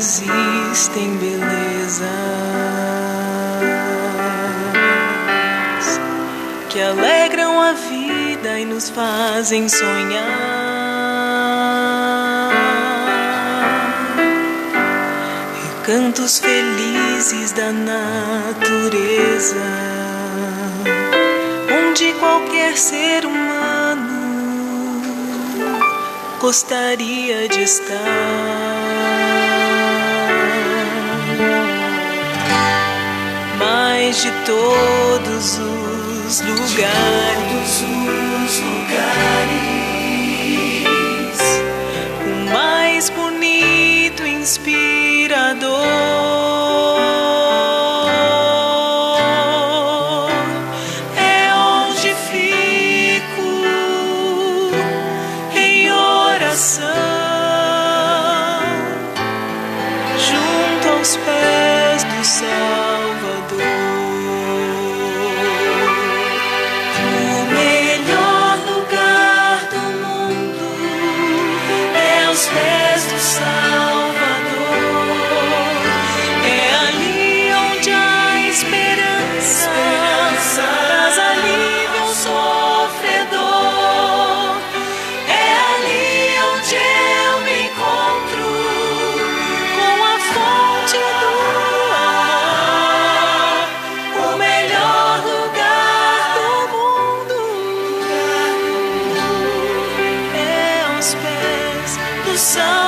existem belezas que alegram a vida e nos fazem sonhar. Recantos felizes da natureza, onde qualquer ser humano gostaria de estar. Mas de todos os lugares, o mais bonito e inspirador é onde fico em oração, junto aos pés do Salvador. O melhor lugar do mundo é aos pés do Salvador. É ali onde há esperança, traz alívio ao sofredor. É ali onde eu me encontro com a fonte do amor. O melhor lugar do mundo é aos pés do Salvador.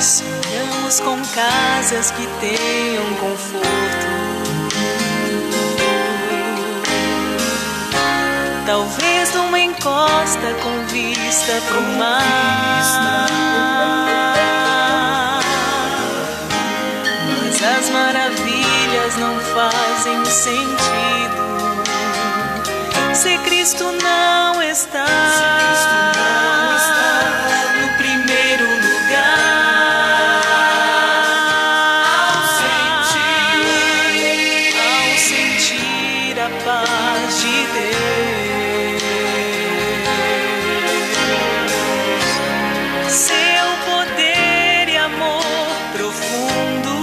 Sonhamos com casas que tenham conforto, talvez numa encosta com vista pro mar. Mas as maravilhas não fazem sentido se Cristo não está no primeiro lugar. Ao sentir a paz de Deus, seu poder e amor profundo,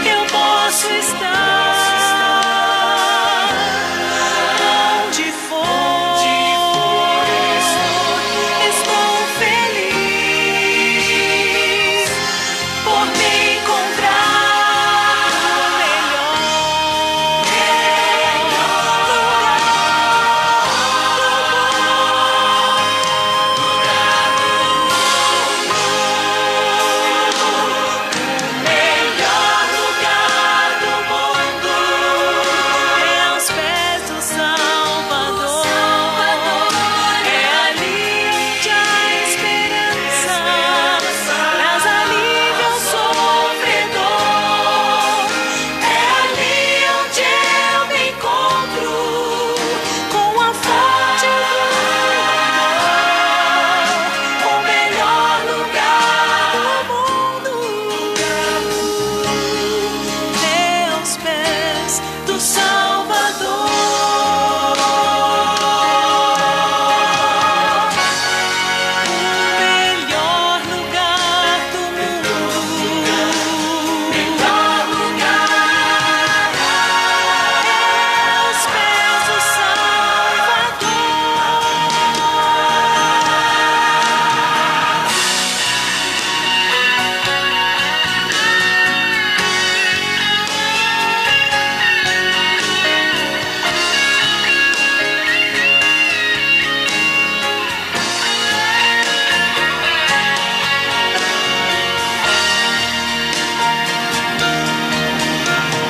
eu posso estar onde for. Estou feliz por me encontrar no melhor lugar do mundo é aos pés do Salvador. É ali onde há esperança, traz alívio ao sofredor. É ali onde eu me encontro com a fonte do amor. O melhor lugar do mundo é aos pés do Salvador. O melhor lugar do mundo, melhor lugar é aos pés do Salvador.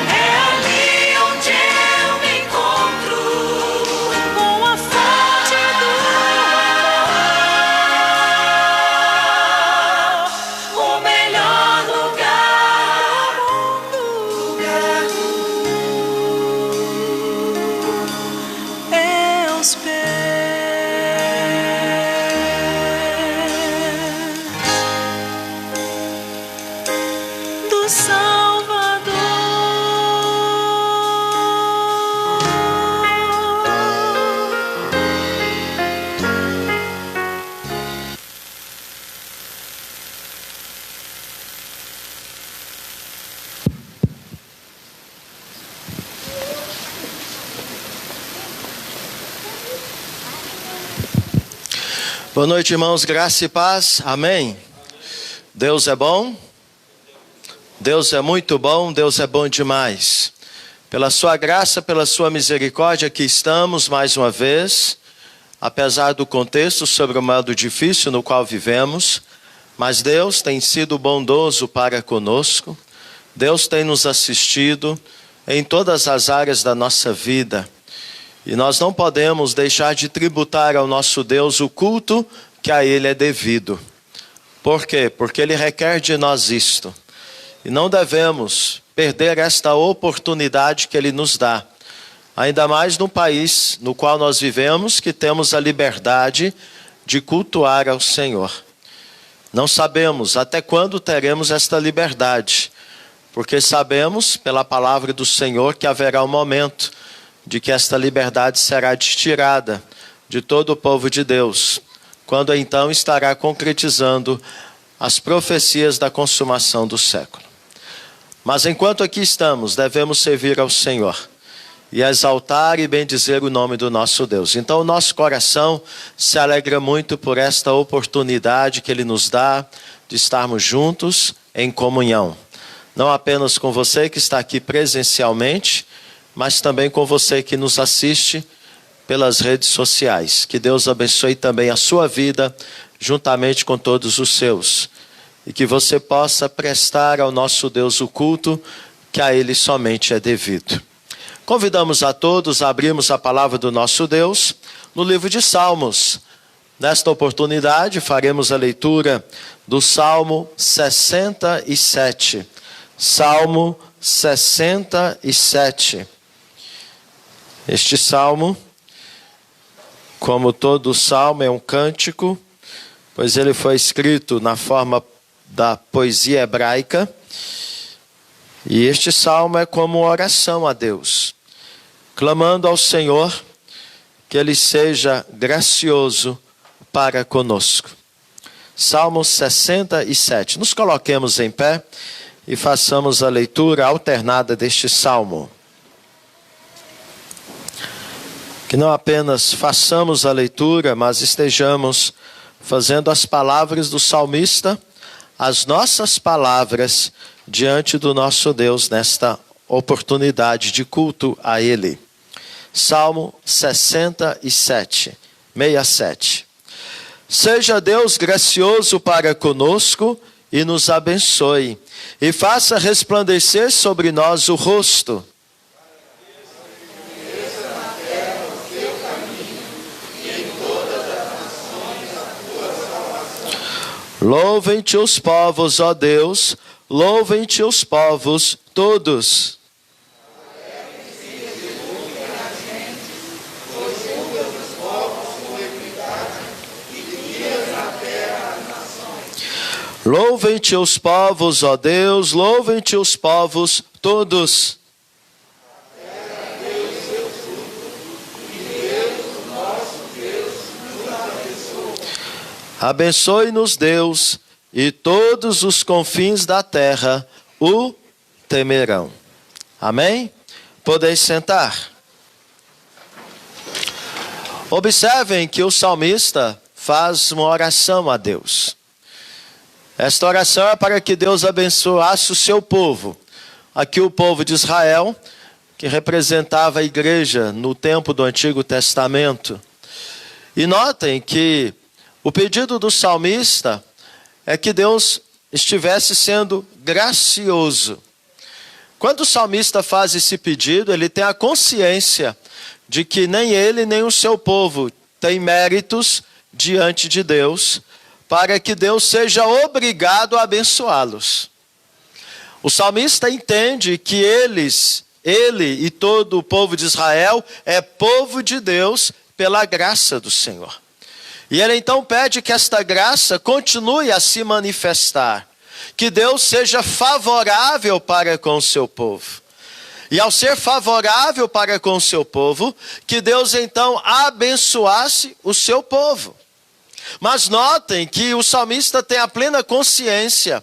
É ali onde eu me encontro com a fonte do amor. O melhor lugar do mundo é aos pés do Salvador. Boa noite, irmãos, graça e paz, amém? Deus é bom, Deus é muito bom, Deus é bom demais. Pela sua graça, pela sua misericórdia, aqui estamos mais uma vez, apesar do contexto sobre o modo difícil no qual vivemos, mas Deus tem sido bondoso para conosco, Deus tem nos assistido em todas as áreas da nossa vida. E nós não podemos deixar de tributar ao nosso Deus o culto que a Ele é devido. Por quê? Porque Ele requer de nós isto. E não devemos perder esta oportunidade que Ele nos dá. Ainda mais no país no qual nós vivemos, que temos a liberdade de cultuar ao Senhor. Não sabemos até quando teremos esta liberdade. Porque sabemos, pela palavra do Senhor, que haverá um momento de que esta liberdade será tirada de todo o povo de Deus, quando então estará concretizando as profecias da consumação do século. Mas enquanto aqui estamos, devemos servir ao Senhor e exaltar e bendizer o nome do nosso Deus. Então o nosso coração se alegra muito por esta oportunidade que Ele nos dá de estarmos juntos em comunhão. Não apenas com você que está aqui presencialmente, mas também com você que nos assiste pelas redes sociais. Que Deus abençoe também a sua vida, juntamente com todos os seus. E que você possa prestar ao nosso Deus o culto que a Ele somente é devido. Convidamos a todos a abrirmos a palavra do nosso Deus no livro de Salmos. Nesta oportunidade faremos a leitura do Salmo 67. Salmo 67. Este salmo, como todo salmo, é um cântico, pois ele foi escrito na forma da poesia hebraica. E este salmo é como oração a Deus, clamando ao Senhor que Ele seja gracioso para conosco. Salmo 67. Nos coloquemos em pé e façamos a leitura alternada deste salmo. Que não apenas façamos a leitura, mas estejamos fazendo as palavras do salmista, as nossas palavras diante do nosso Deus nesta oportunidade de culto a Ele. Salmo 67. Seja Deus gracioso para conosco e nos abençoe, e faça resplandecer sobre nós o rosto. Louvem-te os povos, ó Deus, louvem-te os povos todos. Louvem-te os povos, ó Deus, louvem-te os povos todos. Abençoe-nos Deus, e todos os confins da terra o temerão. Amém? Podeis sentar. Observem que o salmista faz uma oração a Deus. Esta oração é para que Deus abençoasse o seu povo. Aqui o povo de Israel, que representava a igreja no tempo do Antigo Testamento. E notem que o pedido do salmista é que Deus estivesse sendo gracioso. Quando o salmista faz esse pedido, ele tem a consciência de que nem ele nem o seu povo têm méritos diante de Deus, para que Deus seja obrigado a abençoá-los. O salmista entende que ele e todo o povo de Israel é povo de Deus pela graça do Senhor. E ele então pede que esta graça continue a se manifestar, que Deus seja favorável para com o seu povo. E ao ser favorável para com o seu povo, que Deus então abençoasse o seu povo. Mas notem que o salmista tem a plena consciência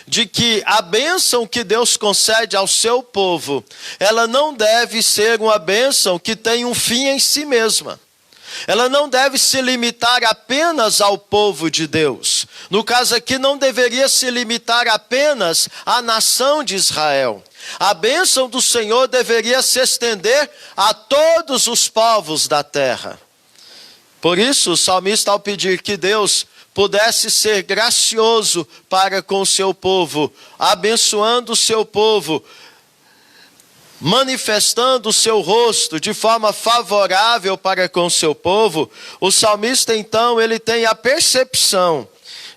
de que a bênção que Deus concede ao seu povo, ela não deve ser uma bênção que tem um fim em si mesma. ela não deve se limitar apenas ao povo de Deus. No caso aqui, não deveria se limitar apenas à nação de Israel. A bênção do Senhor deveria se estender a todos os povos da terra. Por isso, o salmista, ao pedir que Deus pudesse ser gracioso para com o seu povo, abençoando o seu povo, manifestando o seu rosto de forma favorável para com o seu povo, o salmista então ele tem a percepção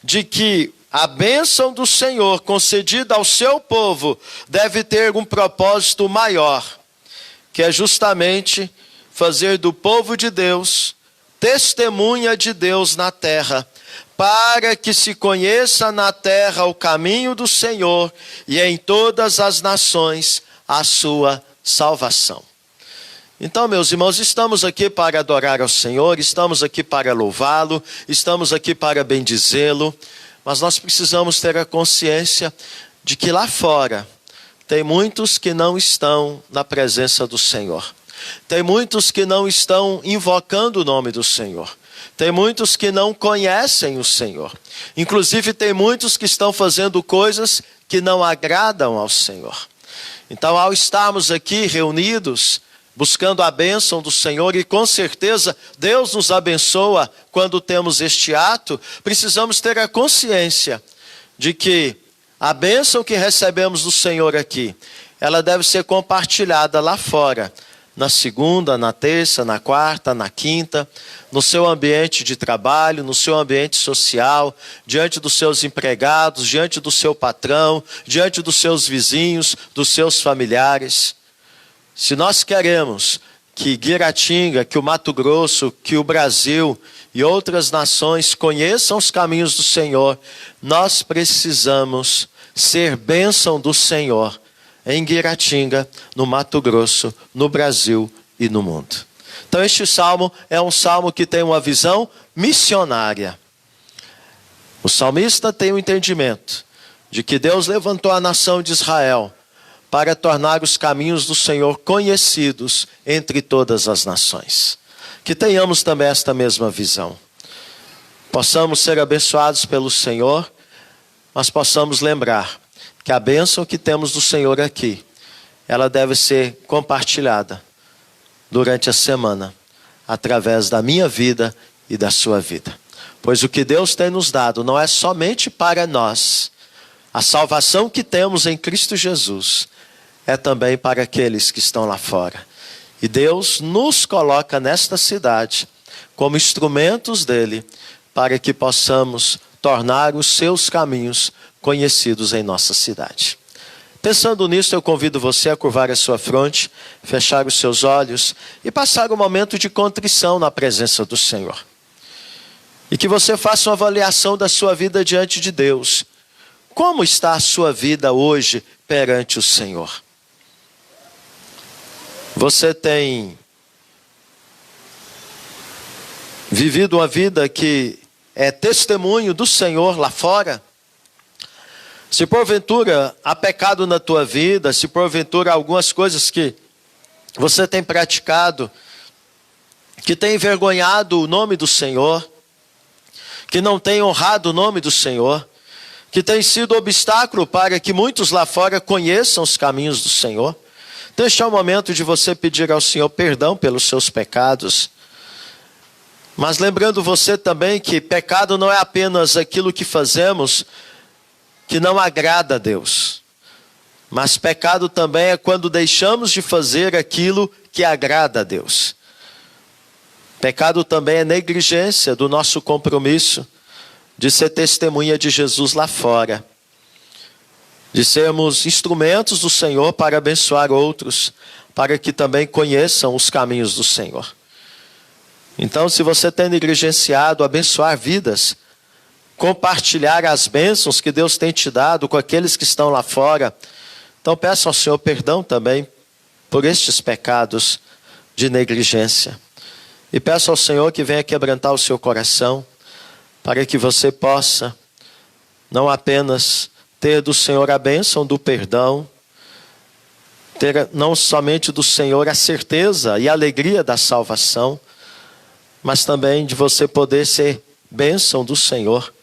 de que a bênção do Senhor concedida ao seu povo deve ter um propósito maior, que é justamente fazer do povo de Deus testemunha de Deus na terra, para que se conheça na terra o caminho do Senhor e em todas as nações a sua salvação. Então, meus irmãos, estamos aqui para adorar ao Senhor, estamos aqui para louvá-lo, estamos aqui para bendizê-lo, mas nós precisamos ter a consciência de que lá fora tem muitos que não estão na presença do Senhor. Tem muitos que não estão invocando o nome do Senhor. Tem muitos que não conhecem o Senhor. Inclusive tem muitos que estão fazendo coisas que não agradam ao Senhor. Então, ao estarmos aqui reunidos, buscando a bênção do Senhor, e com certeza Deus nos abençoa quando temos este ato, precisamos ter a consciência de que a bênção que recebemos do Senhor aqui, ela deve ser compartilhada lá fora, na segunda, na terça, na quarta, na quinta, no seu ambiente de trabalho, no seu ambiente social, diante dos seus empregados, diante do seu patrão, diante dos seus vizinhos, dos seus familiares. Se nós queremos que Guiratinga, que o Mato Grosso, que o Brasil e outras nações conheçam os caminhos do Senhor, nós precisamos ser bênção do Senhor em Guiratinga, no Mato Grosso, no Brasil e no mundo. Então este salmo é um salmo que tem uma visão missionária. O salmista tem o entendimento de que Deus levantou a nação de Israel para tornar os caminhos do Senhor conhecidos entre todas as nações. Que tenhamos também esta mesma visão. Possamos ser abençoados pelo Senhor, mas possamos lembrar que a bênção que temos do Senhor aqui, ela deve ser compartilhada durante a semana, através da minha vida e da sua vida. Pois o que Deus tem nos dado não é somente para nós. A salvação que temos em Cristo Jesus é também para aqueles que estão lá fora. E Deus nos coloca nesta cidade como instrumentos dele, para que possamos tornar os seus caminhos conhecidos em nossa cidade. Pensando nisso, eu convido você a curvar a sua fronte, fechar os seus olhos e passar um momento de contrição na presença do Senhor. E que você faça uma avaliação da sua vida diante de Deus. Como está a sua vida hoje perante o Senhor? Você tem vivido uma vida que é testemunho do Senhor lá fora? Se porventura há pecado na tua vida, se porventura há algumas coisas que você tem praticado, que tem envergonhado o nome do Senhor, que não tem honrado o nome do Senhor, que tem sido obstáculo para que muitos lá fora conheçam os caminhos do Senhor, então este é o momento de você pedir ao Senhor perdão pelos seus pecados. Mas lembrando você também que pecado não é apenas aquilo que fazemos que não agrada a Deus. Mas pecado também é quando deixamos de fazer aquilo que agrada a Deus. Pecado também é negligência do nosso compromisso de ser testemunha de Jesus lá fora. De sermos instrumentos do Senhor para abençoar outros, para que também conheçam os caminhos do Senhor. Então, se você tem negligenciado abençoar vidas, compartilhar as bênçãos que Deus tem te dado com aqueles que estão lá fora, então peça ao Senhor perdão também por estes pecados de negligência. E peça ao Senhor que venha quebrantar o seu coração, para que você possa não apenas ter do Senhor a bênção do perdão, ter não somente do Senhor a certeza e a alegria da salvação, mas também de você poder ser bênção do Senhor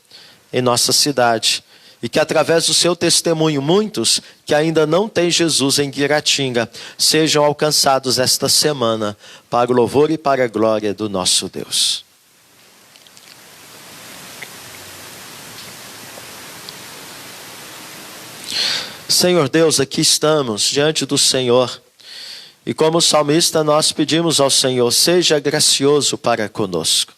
em nossa cidade. E que através do seu testemunho, muitos que ainda não têm Jesus em Guiratinga sejam alcançados esta semana, para o louvor e para a glória do nosso Deus. Senhor Deus, aqui estamos diante do Senhor. E como salmista nós pedimos ao Senhor, seja gracioso para conosco.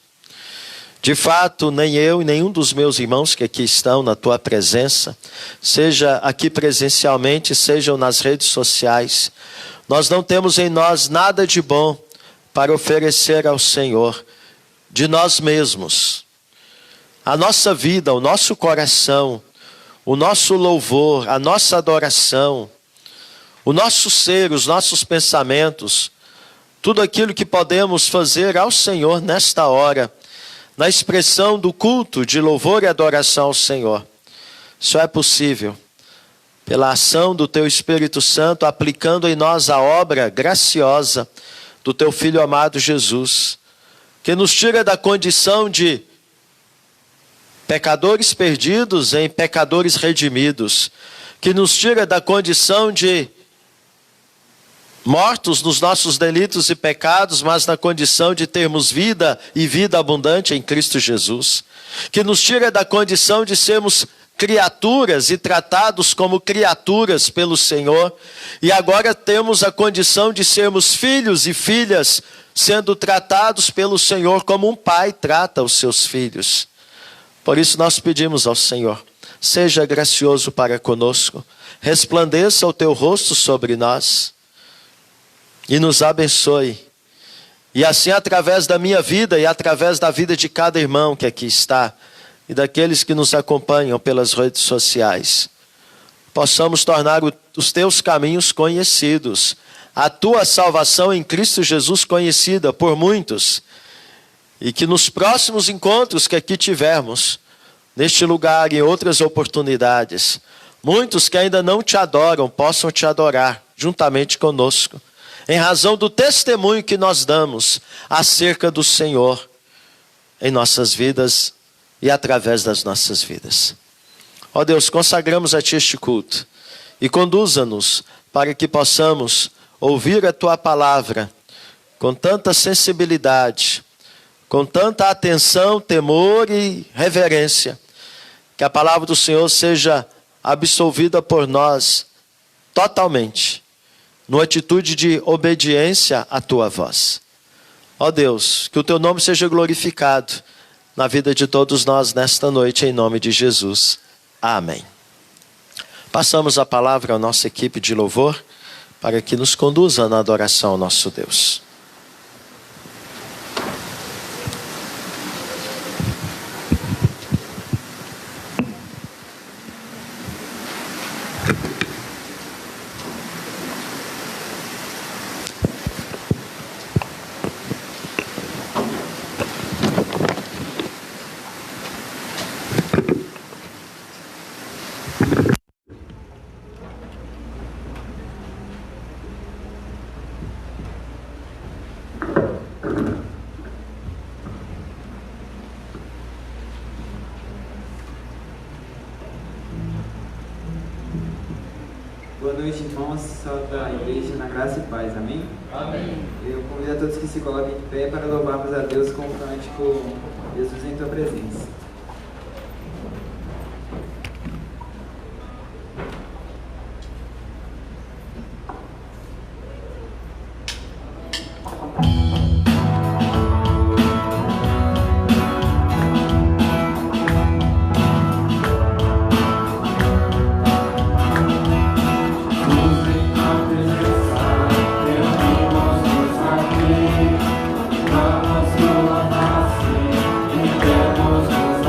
De fato, nem eu e nenhum dos meus irmãos que aqui estão na tua presença, seja aqui presencialmente, sejam nas redes sociais, nós não temos em nós nada de bom para oferecer ao Senhor, de nós mesmos. A nossa vida, o nosso coração, o nosso louvor, a nossa adoração, o nosso ser, os nossos pensamentos, tudo aquilo que podemos fazer ao Senhor nesta hora, na expressão do culto de louvor e adoração ao Senhor, só é possível pela ação do Teu Espírito Santo, aplicando em nós a obra graciosa do Teu Filho amado Jesus, que nos tira da condição de pecadores perdidos em pecadores redimidos, que nos tira da condição de mortos nos nossos delitos e pecados, mas na condição de termos vida e vida abundante em Cristo Jesus, que nos tira da condição de sermos criaturas e tratados como criaturas pelo Senhor, e agora temos a condição de sermos filhos e filhas, sendo tratados pelo Senhor como um pai trata os seus filhos. Por isso nós pedimos ao Senhor, seja gracioso para conosco, resplandeça o teu rosto sobre nós, e nos abençoe. E assim, através da minha vida e através da vida de cada irmão que aqui está, e daqueles que nos acompanham pelas redes sociais, possamos tornar os teus caminhos conhecidos, a tua salvação em Cristo Jesus conhecida por muitos, e que nos próximos encontros que aqui tivermos, neste lugar e em outras oportunidades, muitos que ainda não te adoram possam te adorar juntamente conosco, em razão do testemunho que nós damos acerca do Senhor em nossas vidas e através das nossas vidas. Ó Deus, consagramos a Ti este culto e conduza-nos para que possamos ouvir a Tua palavra com tanta sensibilidade, com tanta atenção, temor e reverência, que a palavra do Senhor seja absolvida por nós totalmente, numa atitude de obediência à Tua voz. Ó Deus, que o Teu nome seja glorificado na vida de todos nós nesta noite, em nome de Jesus. Amém. Passamos a palavra à nossa equipe de louvor, para que nos conduza na adoração ao nosso Deus. Boa noite, irmãos. Salve da igreja na graça e paz. Amém? Amém. Eu convido a todos que se coloquem de pé para louvarmos a Deus com o cântico Jesus em Tua Presença. Vamos tua face e vemos nos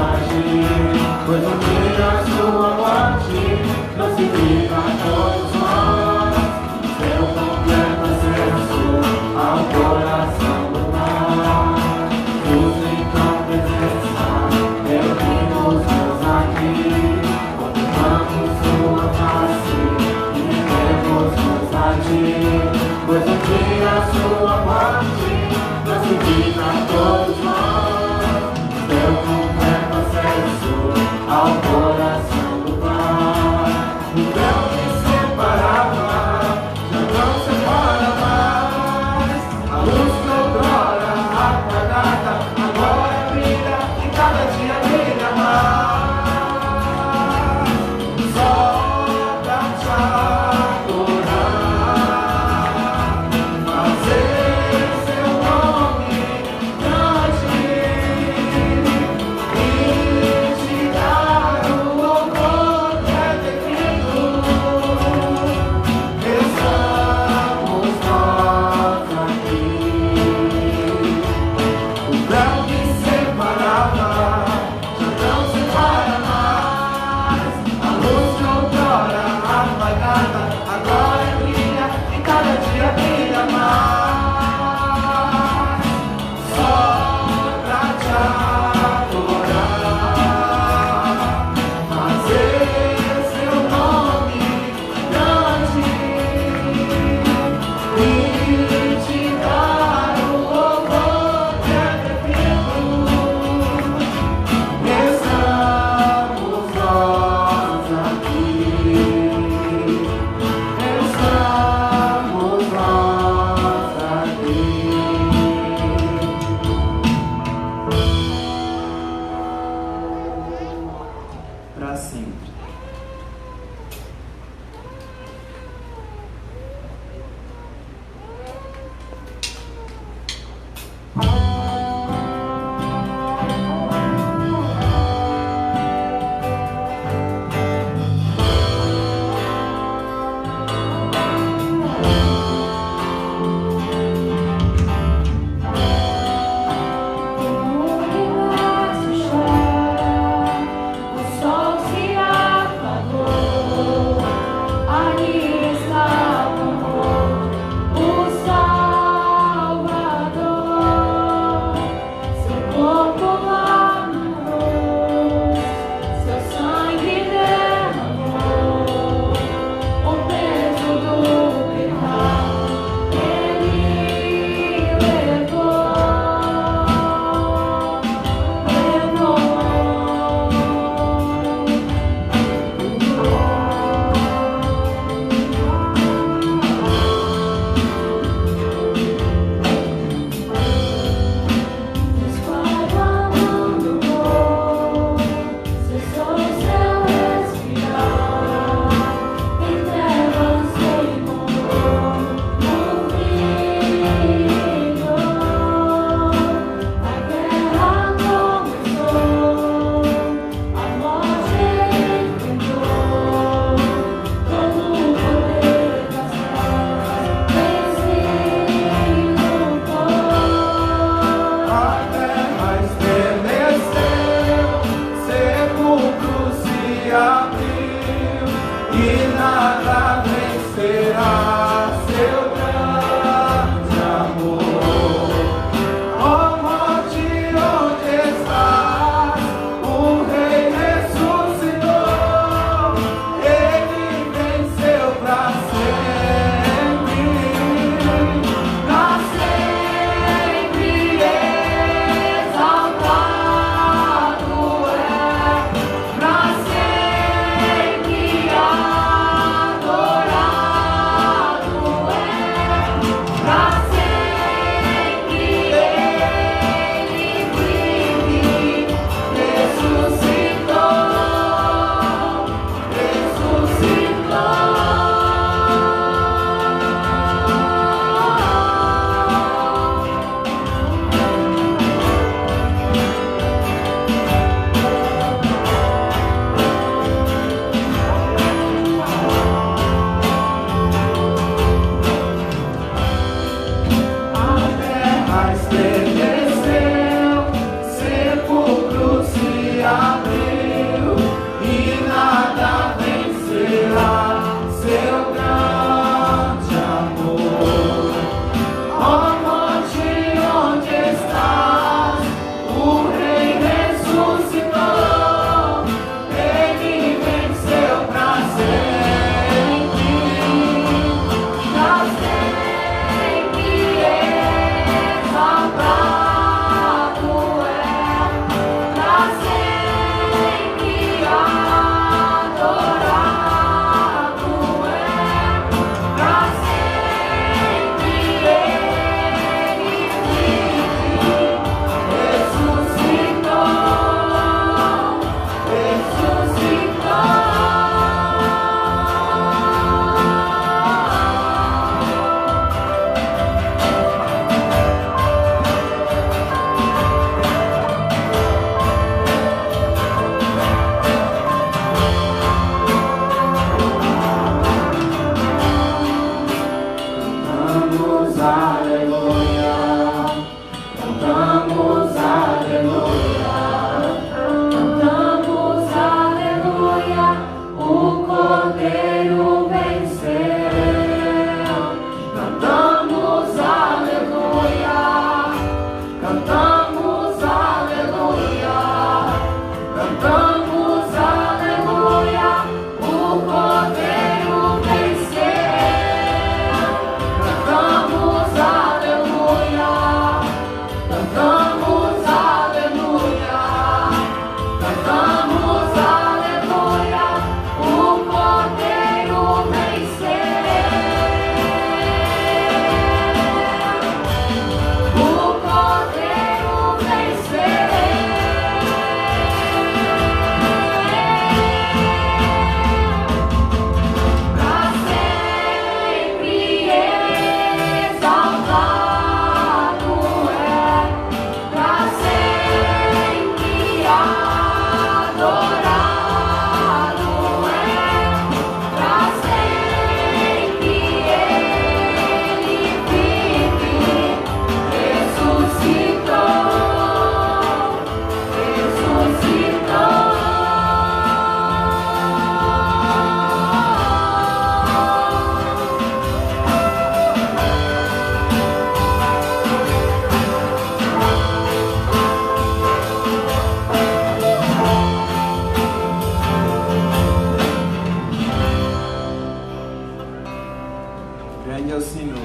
Grande é o Senhor.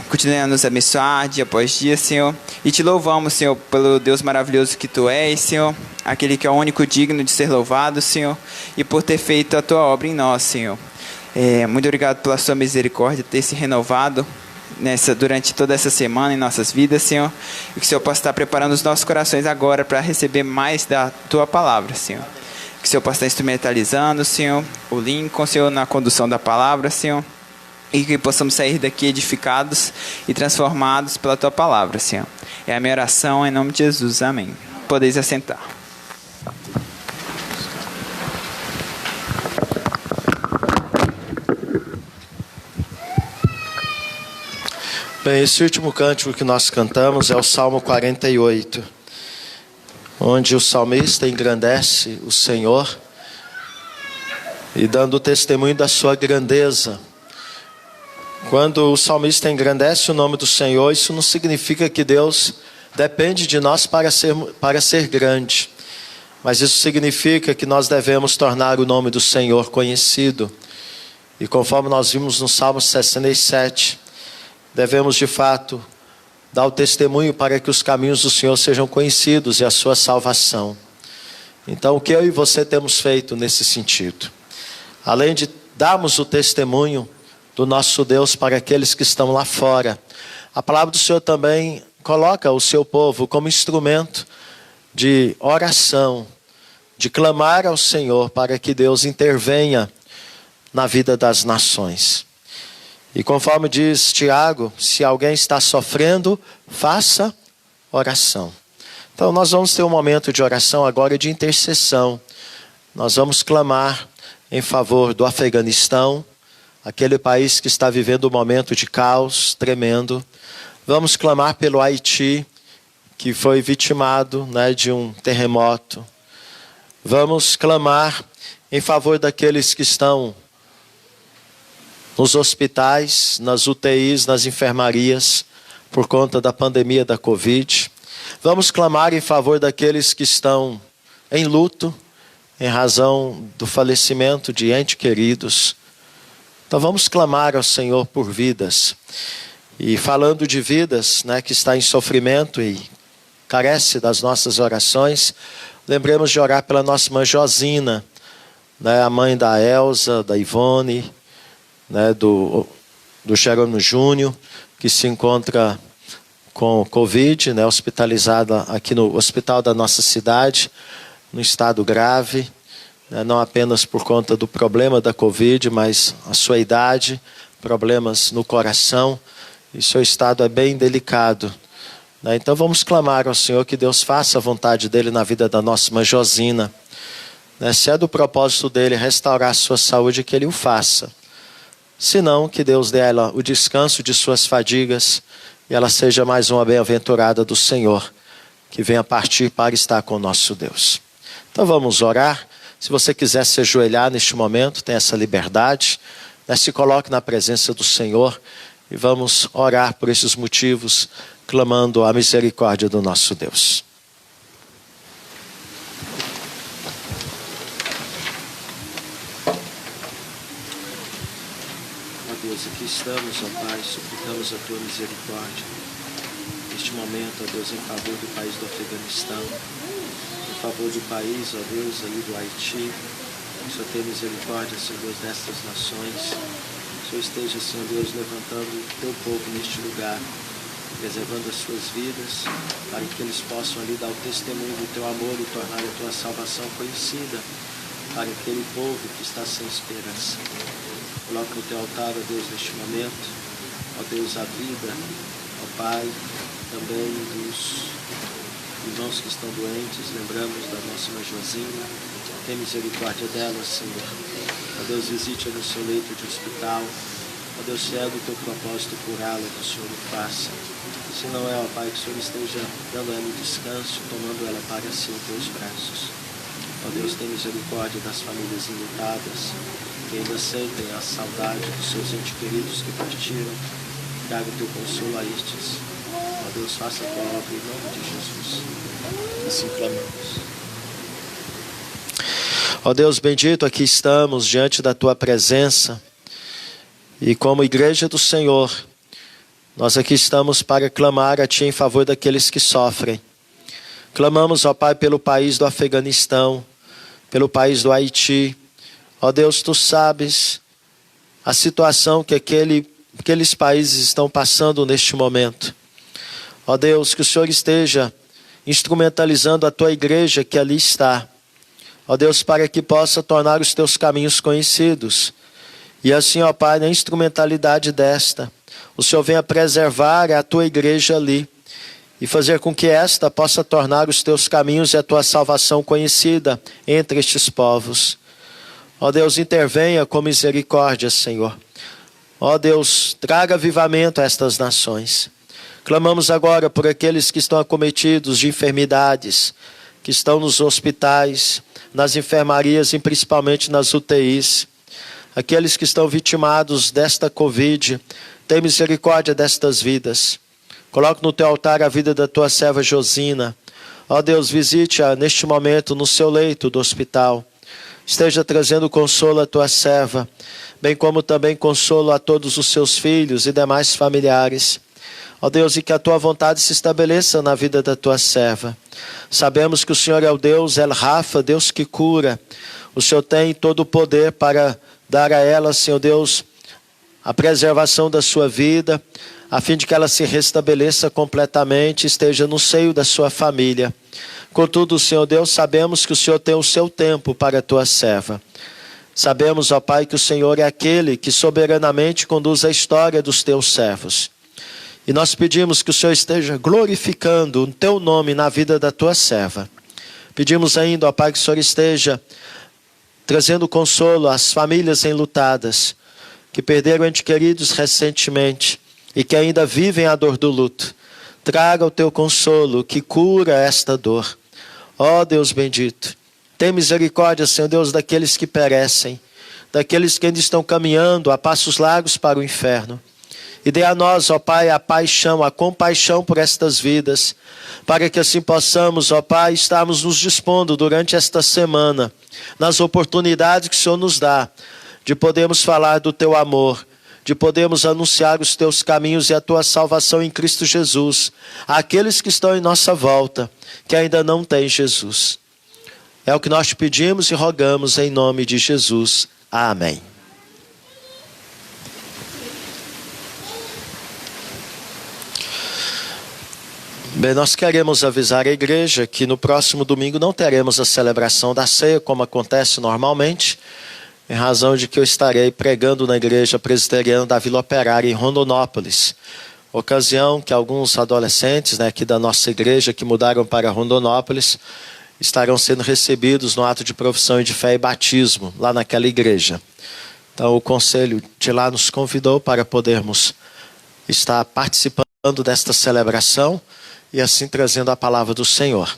Continue a nos abençoar dia após dia, Senhor. E te louvamos, Senhor, pelo Deus maravilhoso que Tu és, Senhor. Aquele que é o único digno de ser louvado, Senhor. E por ter feito a Tua obra em nós, Senhor. Muito obrigado pela Sua misericórdia, ter se renovado durante toda essa semana em nossas vidas, Senhor. E que o Senhor possa estar preparando os nossos corações agora para receber mais da Tua palavra, Senhor. Que o Senhor possa estar instrumentalizando, Senhor, o Lincoln, Senhor, na condução da palavra, Senhor. e que possamos sair daqui edificados e transformados pela Tua palavra, Senhor. É a minha oração em nome de Jesus. Amém. Podeis assentar. Bem, esse último cântico que nós cantamos é o Salmo 48, onde o salmista engrandece o Senhor e dando testemunho da sua grandeza. Quando o salmista engrandece o nome do Senhor, isso não significa que Deus depende de nós para ser grande, mas isso significa que nós devemos tornar o nome do Senhor conhecido. E conforme nós vimos no Salmo 67, devemos de fato dar o testemunho para que os caminhos do Senhor sejam conhecidos e a sua salvação. Então, o que eu e você temos feito nesse sentido? Além de darmos o testemunho do nosso Deus para aqueles que estão lá fora, a palavra do Senhor também coloca o seu povo como instrumento de oração, de clamar ao Senhor para que Deus intervenha na vida das nações. E conforme diz Tiago, se alguém está sofrendo, faça oração. Então nós vamos ter um momento de oração agora de intercessão. Nós vamos clamar em favor do Afeganistão, aquele país que está vivendo um momento de caos tremendo. Vamos clamar pelo Haiti, que foi vitimado, de um terremoto. Vamos clamar em favor daqueles que estão nos hospitais, nas UTIs, nas enfermarias, por conta da pandemia da Covid. Vamos clamar em favor daqueles que estão em luto, em razão do falecimento de entes queridos. Então vamos clamar ao Senhor por vidas. E falando de vidas, que está em sofrimento e carece das nossas orações, lembremos de orar pela nossa irmã Josina, a mãe da Elza, da Ivone, do Jerônimo Júnior, que se encontra com Covid, hospitalizada aqui no hospital da nossa cidade, no estado grave, não apenas por conta do problema da Covid, mas a sua idade, problemas no coração, e seu estado é bem delicado. Então vamos clamar ao Senhor que Deus faça a vontade dele na vida da nossa irmã Josina. Se é do propósito dele restaurar a sua saúde, que ele o faça. Se não, que Deus dê a ela o descanso de suas fadigas e ela seja mais uma bem-aventurada do Senhor, que venha partir para estar com o nosso Deus. Então vamos orar. Se você quiser se ajoelhar neste momento, tem essa liberdade. Se coloque na presença do Senhor e vamos orar por esses motivos, clamando a misericórdia do nosso Deus. Deus, aqui estamos, ó Pai, suplicamos a Tua misericórdia. Neste momento, ó Deus, em favor do país do Afeganistão, em favor do país, ó Deus, ali do Haiti. Que o Senhor tenha misericórdia, Senhor Deus, destas nações. Que o Senhor esteja, Senhor Deus, levantando o Teu povo neste lugar, preservando as suas vidas, para que eles possam ali dar o testemunho do Teu amor e tornar a Tua salvação conhecida para aquele povo que está sem esperança. Coloca no Teu altar, ó Deus, neste momento, ó Deus, a vida, ó Pai, também dos irmãos que estão doentes. Lembramos da nossa irmã Josina, tem misericórdia dela, Senhor. Ó Deus, visite no seu leito de hospital. Ó Deus, se é do Teu propósito curá-la, que o Senhor o faça. E se não é, ó Pai, que o Senhor esteja dando a ela o descanso, tomando ela para si em Teus braços. Ó Deus, tem misericórdia das famílias enlutadas, que ainda sentem a saudade dos seus entes queridos que partiram. Traga o Teu consolo a estes. Ó Deus, faça a Tua obra em nome de Jesus. Assim clamamos. Ó Deus bendito, aqui estamos diante da Tua presença. E como igreja do Senhor, nós aqui estamos para clamar a Ti em favor daqueles que sofrem. Clamamos, ó Pai, pelo país do Afeganistão, pelo país do Haiti. Ó Deus, Tu sabes a situação que aqueles países estão passando neste momento. Ó Deus, que o Senhor esteja instrumentalizando a Tua igreja que ali está. Ó Deus, para que possa tornar os Teus caminhos conhecidos E assim, ó Pai, na instrumentalidade desta, o Senhor venha preservar a tua igreja ali e fazer com que esta possa tornar os teus caminhos e a tua salvação conhecida entre estes povos. Ó Deus, intervenha com misericórdia, Senhor. Ó Deus, traga avivamento a estas nações. Clamamos agora por aqueles que estão acometidos de enfermidades, que estão nos hospitais, nas enfermarias e principalmente nas UTIs. Aqueles que estão vitimados desta Covid, tem misericórdia destas vidas. Coloque no teu altar a vida da tua serva Josina. Ó Deus, visite-a neste momento no seu leito do hospital. Esteja trazendo consolo à tua serva, bem como também consolo a todos os seus filhos e demais familiares. Ó Deus, e que a tua vontade se estabeleça na vida da tua serva. Sabemos que o Senhor é o Deus El Rafa, Deus que cura. O Senhor tem todo o poder para dar a ela, Senhor Deus, a preservação da sua vida, a fim de que ela se restabeleça completamente, esteja no seio da sua família. Contudo, Senhor Deus, sabemos que o Senhor tem o seu tempo para a tua serva. Sabemos, ó Pai, que o Senhor é aquele que soberanamente conduz a história dos teus servos. E nós pedimos que o Senhor esteja glorificando o teu nome na vida da tua serva. Pedimos ainda, ó Pai, que o Senhor esteja trazendo consolo às famílias enlutadas, que perderam entes queridos recentemente e que ainda vivem a dor do luto. Traga o teu consolo que cura esta dor. Ó Deus bendito, tem misericórdia, Senhor Deus, daqueles que perecem, daqueles que ainda estão caminhando a passos largos para o inferno. E dê a nós, ó Pai, a paixão, a compaixão por estas vidas, para que assim possamos, ó Pai, estarmos nos dispondo durante esta semana, nas oportunidades que o Senhor nos dá, de podermos falar do teu amor, de podermos anunciar os teus caminhos e a tua salvação em Cristo Jesus, àqueles que estão em nossa volta, que ainda não têm Jesus. É o que nós te pedimos e rogamos em nome de Jesus. Amém. Bem, nós queremos avisar a igreja que no próximo domingo não teremos a celebração da ceia, como acontece normalmente, em razão de que eu estarei pregando na igreja presbiteriana da Vila Operária em Rondonópolis. Ocasião que alguns adolescentes, aqui da nossa igreja que mudaram para Rondonópolis estarão sendo recebidos no ato de profissão de fé e batismo lá naquela igreja. Então o conselho de lá nos convidou para podermos estar participando desta celebração e assim trazendo a palavra do Senhor.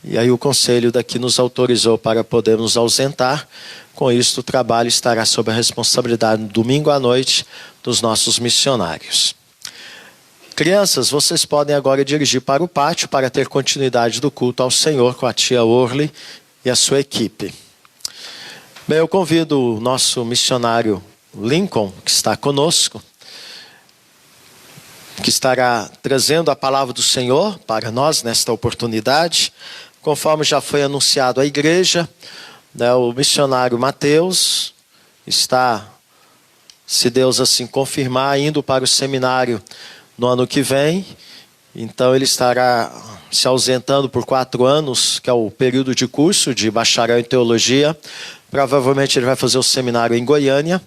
E aí o conselho daqui nos autorizou para podermos nos ausentar. Com isso, o trabalho estará sob a responsabilidade no domingo à noite dos nossos missionários. Crianças, vocês podem agora dirigir para o pátio para ter continuidade do culto ao Senhor com a tia Orly e a sua equipe. Bem, eu convido o nosso missionário Lincoln, que está conosco, que estará trazendo a palavra do Senhor para nós nesta oportunidade. Conforme já foi anunciado à igreja, o missionário Mateus está, se Deus assim confirmar, indo para o seminário no ano que vem. Então ele estará se ausentando por 4 anos, que é o período de curso de bacharel em teologia. Provavelmente ele vai fazer o seminário em Goiânia.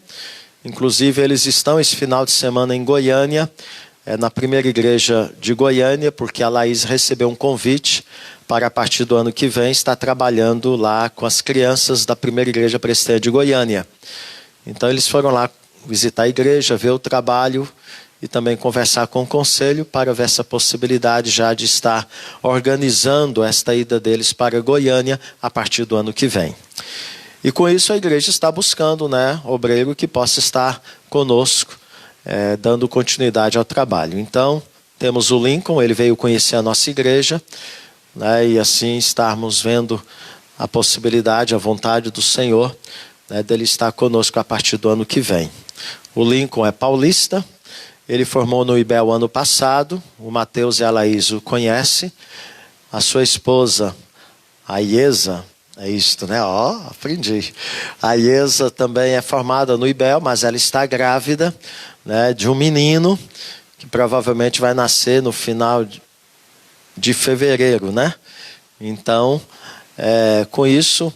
Inclusive eles estão esse final de semana em Goiânia, na primeira igreja de Goiânia, porque a Laís recebeu um convite para, a partir do ano que vem, estar trabalhando lá com as crianças da primeira igreja presbiteriana de Goiânia. Então eles foram lá visitar a igreja, ver o trabalho e também conversar com o conselho para ver essa possibilidade já de estar organizando esta ida deles para Goiânia a partir do ano que vem. E com isso a igreja está buscando, obreiro que possa estar conosco, dando continuidade ao trabalho. Então, temos o Lincoln, ele veio conhecer a nossa igreja, e assim estarmos vendo a possibilidade, a vontade do Senhor, dele estar conosco a partir do ano que vem. O Lincoln é paulista, ele formou no IBEL ano passado, o Mateus e a Laís o conhecem, a sua esposa, a Iesa, é isto, aprendi. A Iesa também é formada no IBEL, mas ela está grávida, de um menino que provavelmente vai nascer no final de fevereiro, Então, com isso,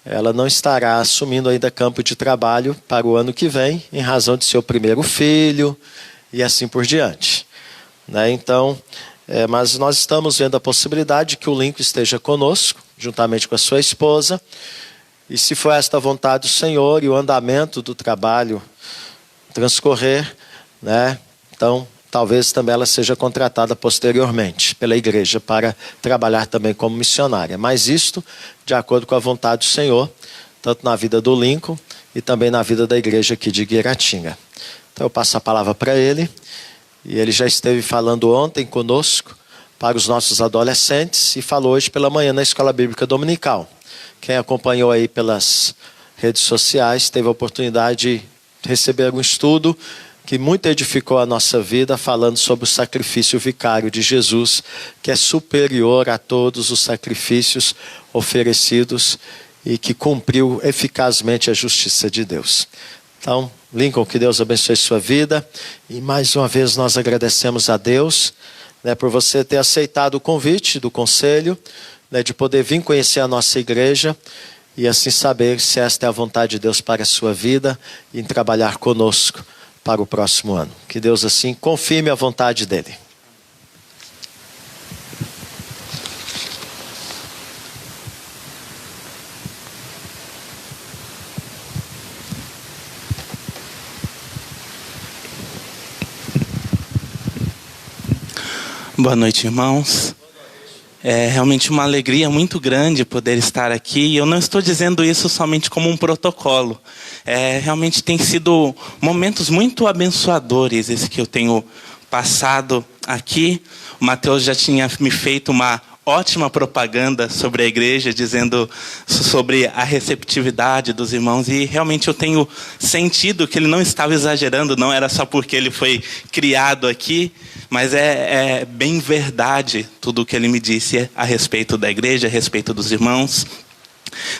ela não estará assumindo ainda campo de trabalho para o ano que vem, em razão de seu primeiro filho e assim por diante. Né? Então, mas nós estamos vendo a possibilidade de que o Lincoln esteja conosco, juntamente com a sua esposa, e se for esta a vontade do Senhor e o andamento do trabalho transcorrer, né? Então talvez também ela seja contratada posteriormente pela igreja para trabalhar também como missionária. Mas isto de acordo com a vontade do Senhor, tanto na vida do Lincoln e também na vida da igreja aqui de Guiratinga. Então eu passo a palavra para ele, e ele já esteve falando ontem conosco para os nossos adolescentes e falou hoje pela manhã na Escola Bíblica Dominical. Quem acompanhou aí pelas redes sociais teve a oportunidade de receber um estudo que muito edificou a nossa vida, falando sobre o sacrifício vicário de Jesus, que é superior a todos os sacrifícios oferecidos e que cumpriu eficazmente a justiça de Deus. Então, Lincoln, que Deus abençoe sua vida, e mais uma vez nós agradecemos a Deus, né, por você ter aceitado o convite do conselho, né, de poder vir conhecer a nossa igreja e assim saber se esta é a vontade de Deus para a sua vida e em trabalhar conosco para o próximo ano. Que Deus assim confirme a vontade dele. Boa noite, irmãos. É realmente uma alegria muito grande poder estar aqui. E eu não estou dizendo isso somente como um protocolo. Realmente tem sido momentos muito abençoadores esse que eu tenho passado aqui. O Mateus já tinha me feito uma ótima propaganda sobre a igreja, dizendo sobre a receptividade dos irmãos. E realmente eu tenho sentido que ele não estava exagerando, não era só porque ele foi criado aqui, mas é bem verdade tudo o que ele me disse a respeito da igreja, a respeito dos irmãos.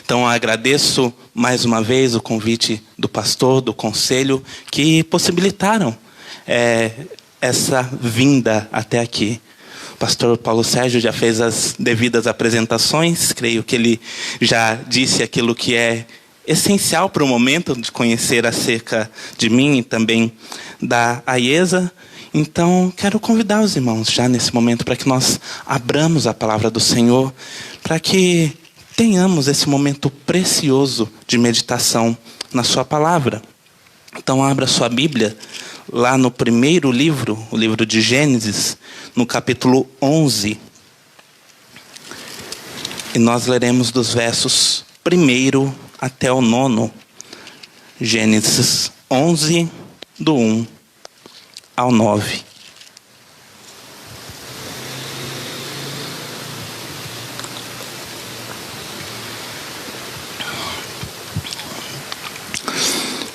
Então eu agradeço mais uma vez o convite do pastor, do conselho, que possibilitaram essa vinda até aqui. O pastor Paulo Sérgio já fez as devidas apresentações, creio que ele já disse aquilo que é essencial para o momento de conhecer acerca de mim e também da Aiesa. Então, quero convidar os irmãos já nesse momento para que nós abramos a palavra do Senhor, para que tenhamos esse momento precioso de meditação na sua palavra. Então, abra sua Bíblia lá no primeiro livro, o livro de Gênesis, no capítulo 11. E nós leremos dos versos 1 até o 9. Gênesis 11, do 1 ao 9.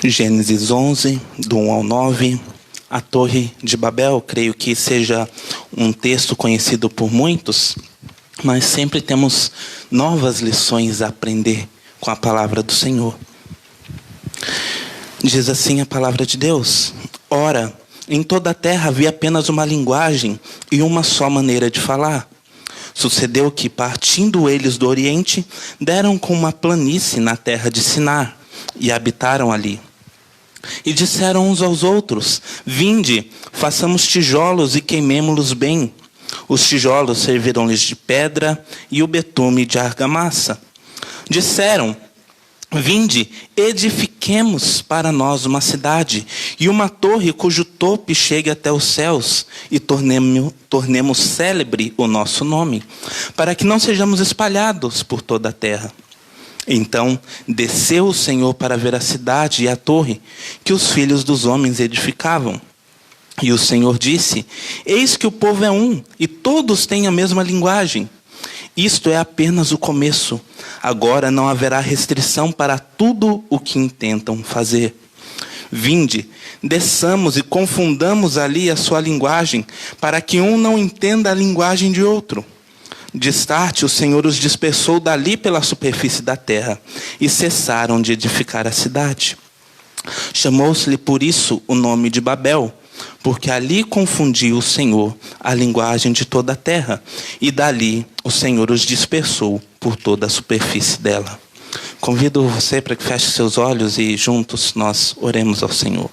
Gênesis 11, do 1 ao 9. A Torre de Babel, creio que seja um texto conhecido por muitos, mas sempre temos novas lições a aprender com a palavra do Senhor. Diz assim a palavra de Deus: Ora, em toda a terra havia apenas uma linguagem e uma só maneira de falar. Sucedeu que, partindo eles do Oriente, deram com uma planície na terra de Sinar e habitaram ali. E disseram uns aos outros: Vinde, façamos tijolos e queimemo-los bem. Os tijolos serviram-lhes de pedra e o betume de argamassa. Disseram: Vinde, edifiquemos para nós uma cidade e uma torre cujo tope chegue até os céus, e tornemos célebre o nosso nome, para que não sejamos espalhados por toda a terra. Então desceu o Senhor para ver a cidade e a torre que os filhos dos homens edificavam. E o Senhor disse: Eis que o povo é um, e todos têm a mesma linguagem. Isto é apenas o começo. Agora não haverá restrição para tudo o que intentam fazer. Vinde, desçamos e confundamos ali a sua linguagem, para que um não entenda a linguagem de outro. Destarte, o Senhor os dispersou dali pela superfície da terra, e cessaram de edificar a cidade. Chamou-se-lhe por isso o nome de Babel, porque ali confundiu o Senhor a linguagem de toda a terra, e dali o Senhor os dispersou por toda a superfície dela. Convido você para que feche seus olhos e juntos nós oremos ao Senhor.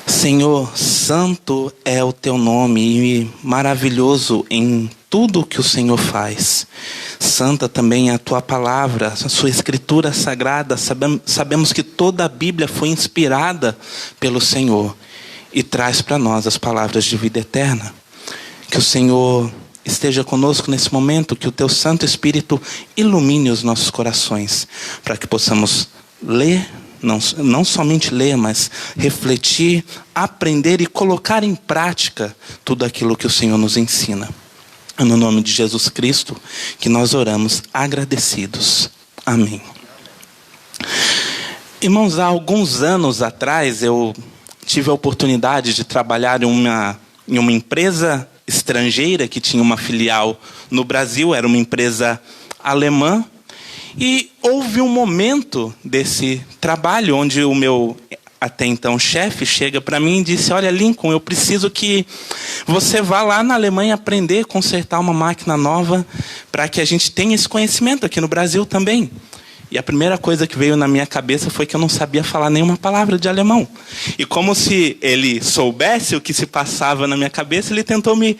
Senhor, santo é o teu nome e maravilhoso em tudo o que o Senhor faz. Santa também é a tua palavra, a sua escritura sagrada. Sabemos que toda a Bíblia foi inspirada pelo Senhor e traz para nós as palavras de vida eterna. Que o Senhor esteja conosco nesse momento, que o teu Santo Espírito ilumine os nossos corações, para que possamos ler, não somente ler, mas refletir, aprender e colocar em prática tudo aquilo que o Senhor nos ensina. É no nome de Jesus Cristo que nós oramos agradecidos. Amém. Irmãos, há alguns anos atrás eu tive a oportunidade de trabalhar em uma empresa estrangeira que tinha uma filial no Brasil, era uma empresa alemã. E houve um momento desse trabalho onde o meu até então chefe chega para mim e disse: olha, Lincoln, eu preciso que você vá lá na Alemanha aprender a consertar uma máquina nova para que a gente tenha esse conhecimento aqui no Brasil também. E a primeira coisa que veio na minha cabeça foi que eu não sabia falar nenhuma palavra de alemão. E como se ele soubesse o que se passava na minha cabeça, ele tentou me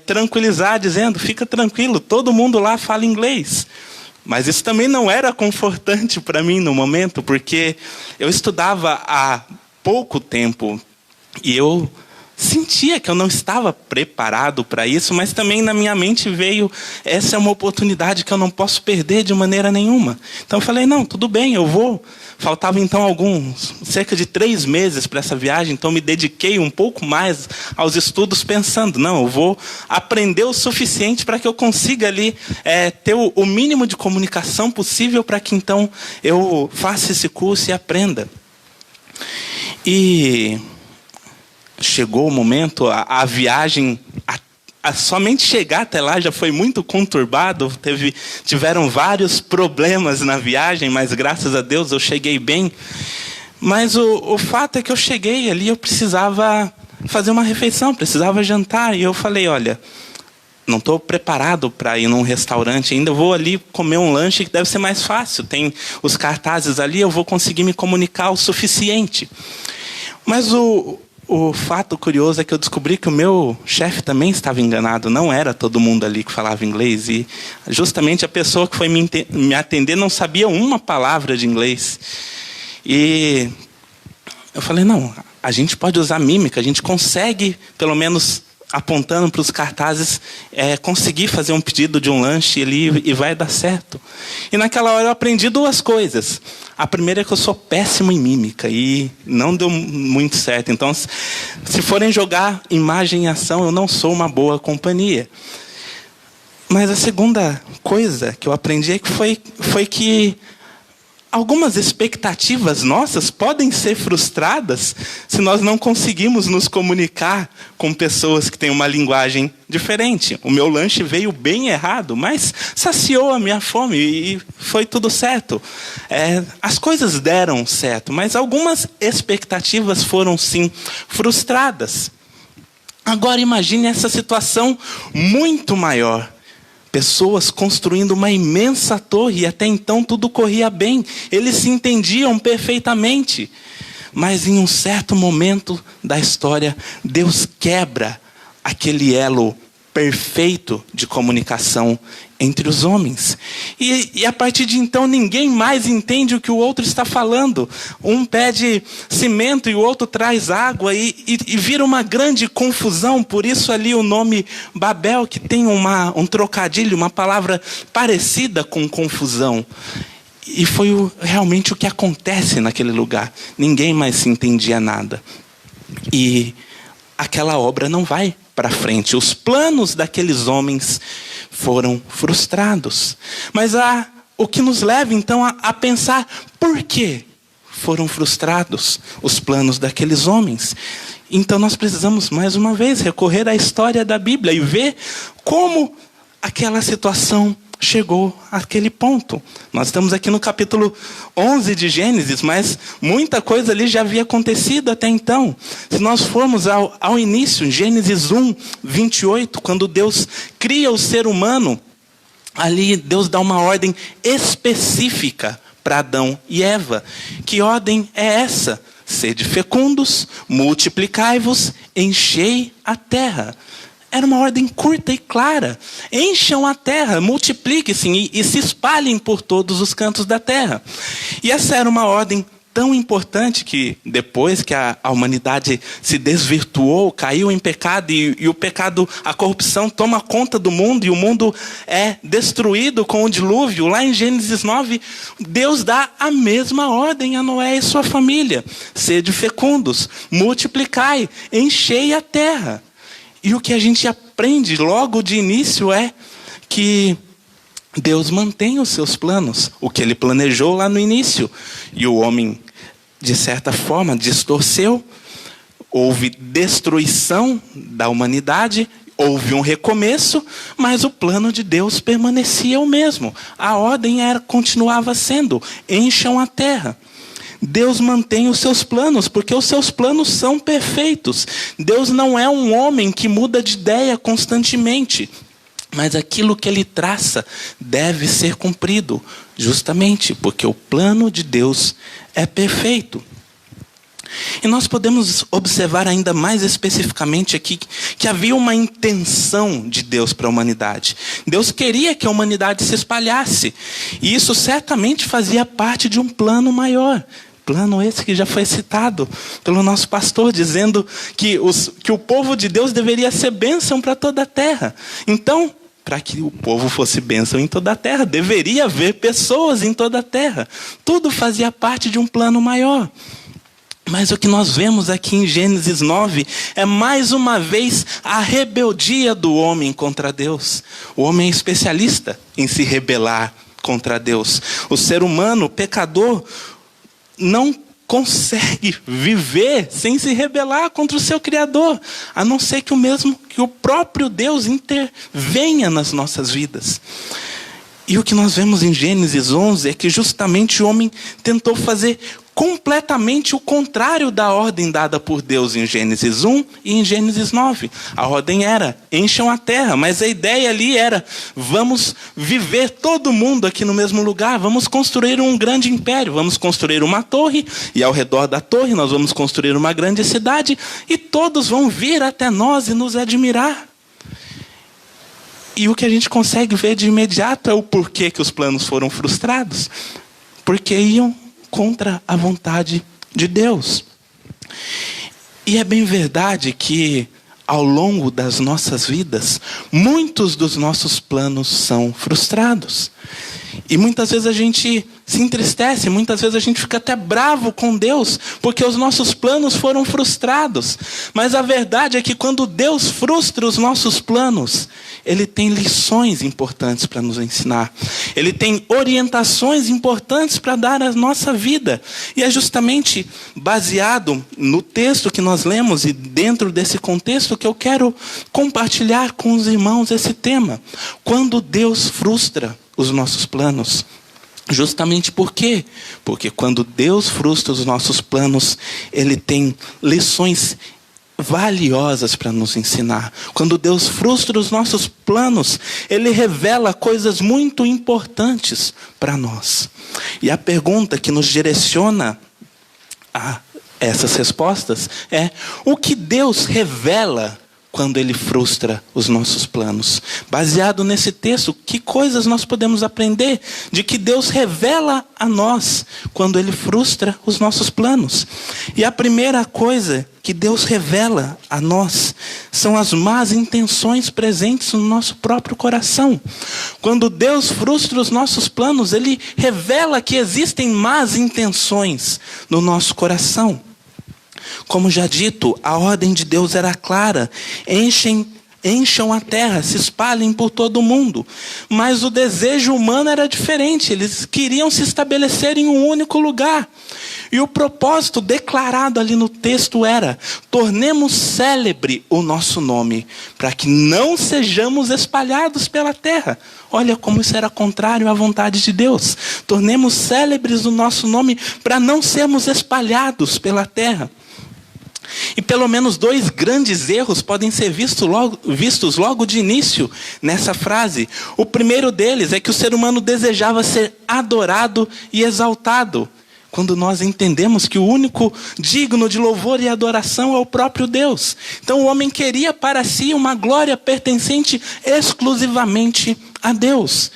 tranquilizar, dizendo: fica tranquilo, todo mundo lá fala inglês. Mas isso também não era confortante para mim no momento, porque eu estudava há pouco tempo e eu sentia que eu não estava preparado para isso, mas também na minha mente veio: essa é uma oportunidade que eu não posso perder de maneira nenhuma. Então eu falei: não, tudo bem, eu vou. Faltava então cerca de 3 meses para essa viagem, então me dediquei um pouco mais aos estudos pensando: não, eu vou aprender o suficiente para que eu consiga ali ter o mínimo de comunicação possível para que então eu faça esse curso e aprenda. E chegou o momento, a viagem, somente chegar até lá já foi muito conturbado, tiveram vários problemas na viagem, mas graças a Deus eu cheguei bem. Mas o fato é que eu cheguei ali, eu precisava fazer uma refeição, precisava jantar, e eu falei: olha, não estou preparado para ir num restaurante ainda, eu vou ali comer um lanche que deve ser mais fácil, tem os cartazes ali, eu vou conseguir me comunicar o suficiente. Mas o fato curioso é que eu descobri que o meu chefe também estava enganado. Não era todo mundo ali que falava inglês. E justamente a pessoa que foi me atender não sabia uma palavra de inglês. E eu falei: não, a gente pode usar mímica. A gente consegue, pelo menos apontando para os cartazes, conseguir fazer um pedido de um lanche ali e vai dar certo. E naquela hora eu aprendi 2 coisas. A primeira é que eu sou péssimo em mímica e não deu muito certo. Então, se forem jogar imagem em ação, eu não sou uma boa companhia. Mas a segunda coisa que eu aprendi foi que algumas expectativas nossas podem ser frustradas se nós não conseguimos nos comunicar com pessoas que têm uma linguagem diferente. O meu lanche veio bem errado, mas saciou a minha fome e foi tudo certo. As coisas deram certo, mas algumas expectativas foram sim frustradas. Agora imagine essa situação muito maior. Pessoas construindo uma imensa torre, e até então tudo corria bem. Eles se entendiam perfeitamente. Mas em um certo momento da história, Deus quebra aquele elo perfeito de comunicação entre os homens. E a partir de então, ninguém mais entende o que o outro está falando. Um pede cimento e o outro traz água e vira uma grande confusão. Por isso ali o nome Babel, que tem um trocadilho, uma palavra parecida com confusão. E foi realmente o que acontece naquele lugar. Ninguém mais se entendia nada. E aquela obra não vai para frente. Os planos daqueles homens foram frustrados. Mas o que nos leva então a pensar: por que foram frustrados os planos daqueles homens? Então nós precisamos mais uma vez recorrer à história da Bíblia e ver como aquela situação chegou àquele ponto. Nós estamos aqui no capítulo 11 de Gênesis, mas muita coisa ali já havia acontecido até então. Se nós formos ao início, em Gênesis 1, 28, quando Deus cria o ser humano, ali Deus dá uma ordem específica para Adão e Eva. Que ordem é essa? Sede fecundos, multiplicai-vos, enchei a terra. Era uma ordem curta e clara. Encham a terra, multipliquem-se e se espalhem por todos os cantos da terra. E essa era uma ordem tão importante que depois que a humanidade se desvirtuou, caiu em pecado e o pecado, a corrupção toma conta do mundo e o mundo é destruído com o dilúvio, lá em Gênesis 9, Deus dá a mesma ordem a Noé e sua família. Sede fecundos, multiplicai, enchei a terra. E o que a gente aprende logo de início é que Deus mantém os seus planos, o que ele planejou lá no início. E o homem, de certa forma, distorceu, houve destruição da humanidade, houve um recomeço, mas o plano de Deus permanecia o mesmo. A ordem continuava sendo: encham a terra. Deus mantém os seus planos, porque os seus planos são perfeitos. Deus não é um homem que muda de ideia constantemente. Mas aquilo que ele traça deve ser cumprido, justamente porque o plano de Deus é perfeito. E nós podemos observar ainda mais especificamente aqui que havia uma intenção de Deus para a humanidade. Deus queria que a humanidade se espalhasse. E isso certamente fazia parte de um plano maior. Plano esse que já foi citado pelo nosso pastor, dizendo que o povo de Deus deveria ser bênção para toda a terra. Então, para que o povo fosse bênção em toda a terra, deveria haver pessoas em toda a terra. Tudo fazia parte de um plano maior. Mas o que nós vemos aqui em Gênesis 9 é mais uma vez a rebeldia do homem contra Deus. O homem é especialista em se rebelar contra Deus. O ser humano, o pecador, não consegue viver sem se rebelar contra o seu Criador, a não ser que o próprio Deus intervenha nas nossas vidas. E o que nós vemos em Gênesis 11 é que justamente o homem tentou fazer completamente o contrário da ordem dada por Deus em Gênesis 1 e em Gênesis 9. A ordem era: encham a terra, mas a ideia ali era: vamos viver todo mundo aqui no mesmo lugar, vamos construir um grande império, vamos construir uma torre, e ao redor da torre nós vamos construir uma grande cidade, e todos vão vir até nós e nos admirar. E o que a gente consegue ver de imediato é o porquê que os planos foram frustrados. Porque iam contra a vontade de Deus. E é bem verdade que ao longo das nossas vidas, muitos dos nossos planos são frustrados. E muitas vezes a gente se entristece, muitas vezes a gente fica até bravo com Deus, porque os nossos planos foram frustrados. Mas a verdade é que quando Deus frustra os nossos planos, Ele tem lições importantes para nos ensinar. Ele tem orientações importantes para dar à nossa vida. E é justamente baseado no texto que nós lemos e dentro desse contexto que eu quero compartilhar com os irmãos esse tema. Quando Deus frustra os nossos planos. Justamente por quê? Porque quando Deus frustra os nossos planos, Ele tem lições valiosas para nos ensinar. Quando Deus frustra os nossos planos, Ele revela coisas muito importantes para nós. E a pergunta que nos direciona a essas respostas é: o que Deus revela quando Ele frustra os nossos planos? Baseado nesse texto, que coisas nós podemos aprender de que Deus revela a nós quando Ele frustra os nossos planos? E a primeira coisa que Deus revela a nós são as más intenções presentes no nosso próprio coração. Quando Deus frustra os nossos planos, Ele revela que existem más intenções no nosso coração. Como já dito, a ordem de Deus era clara: encham a terra, se espalhem por todo o mundo. Mas o desejo humano era diferente, eles queriam se estabelecer em um único lugar. E o propósito declarado ali no texto era: tornemos célebre o nosso nome, para que não sejamos espalhados pela terra. Olha como isso era contrário à vontade de Deus. Tornemos célebres o nosso nome para não sermos espalhados pela terra. E pelo menos 2 grandes erros podem ser vistos logo de início nessa frase. O primeiro deles é que o ser humano desejava ser adorado e exaltado, quando nós entendemos que o único digno de louvor e adoração é o próprio Deus. Então o homem queria para si uma glória pertencente exclusivamente a Deus.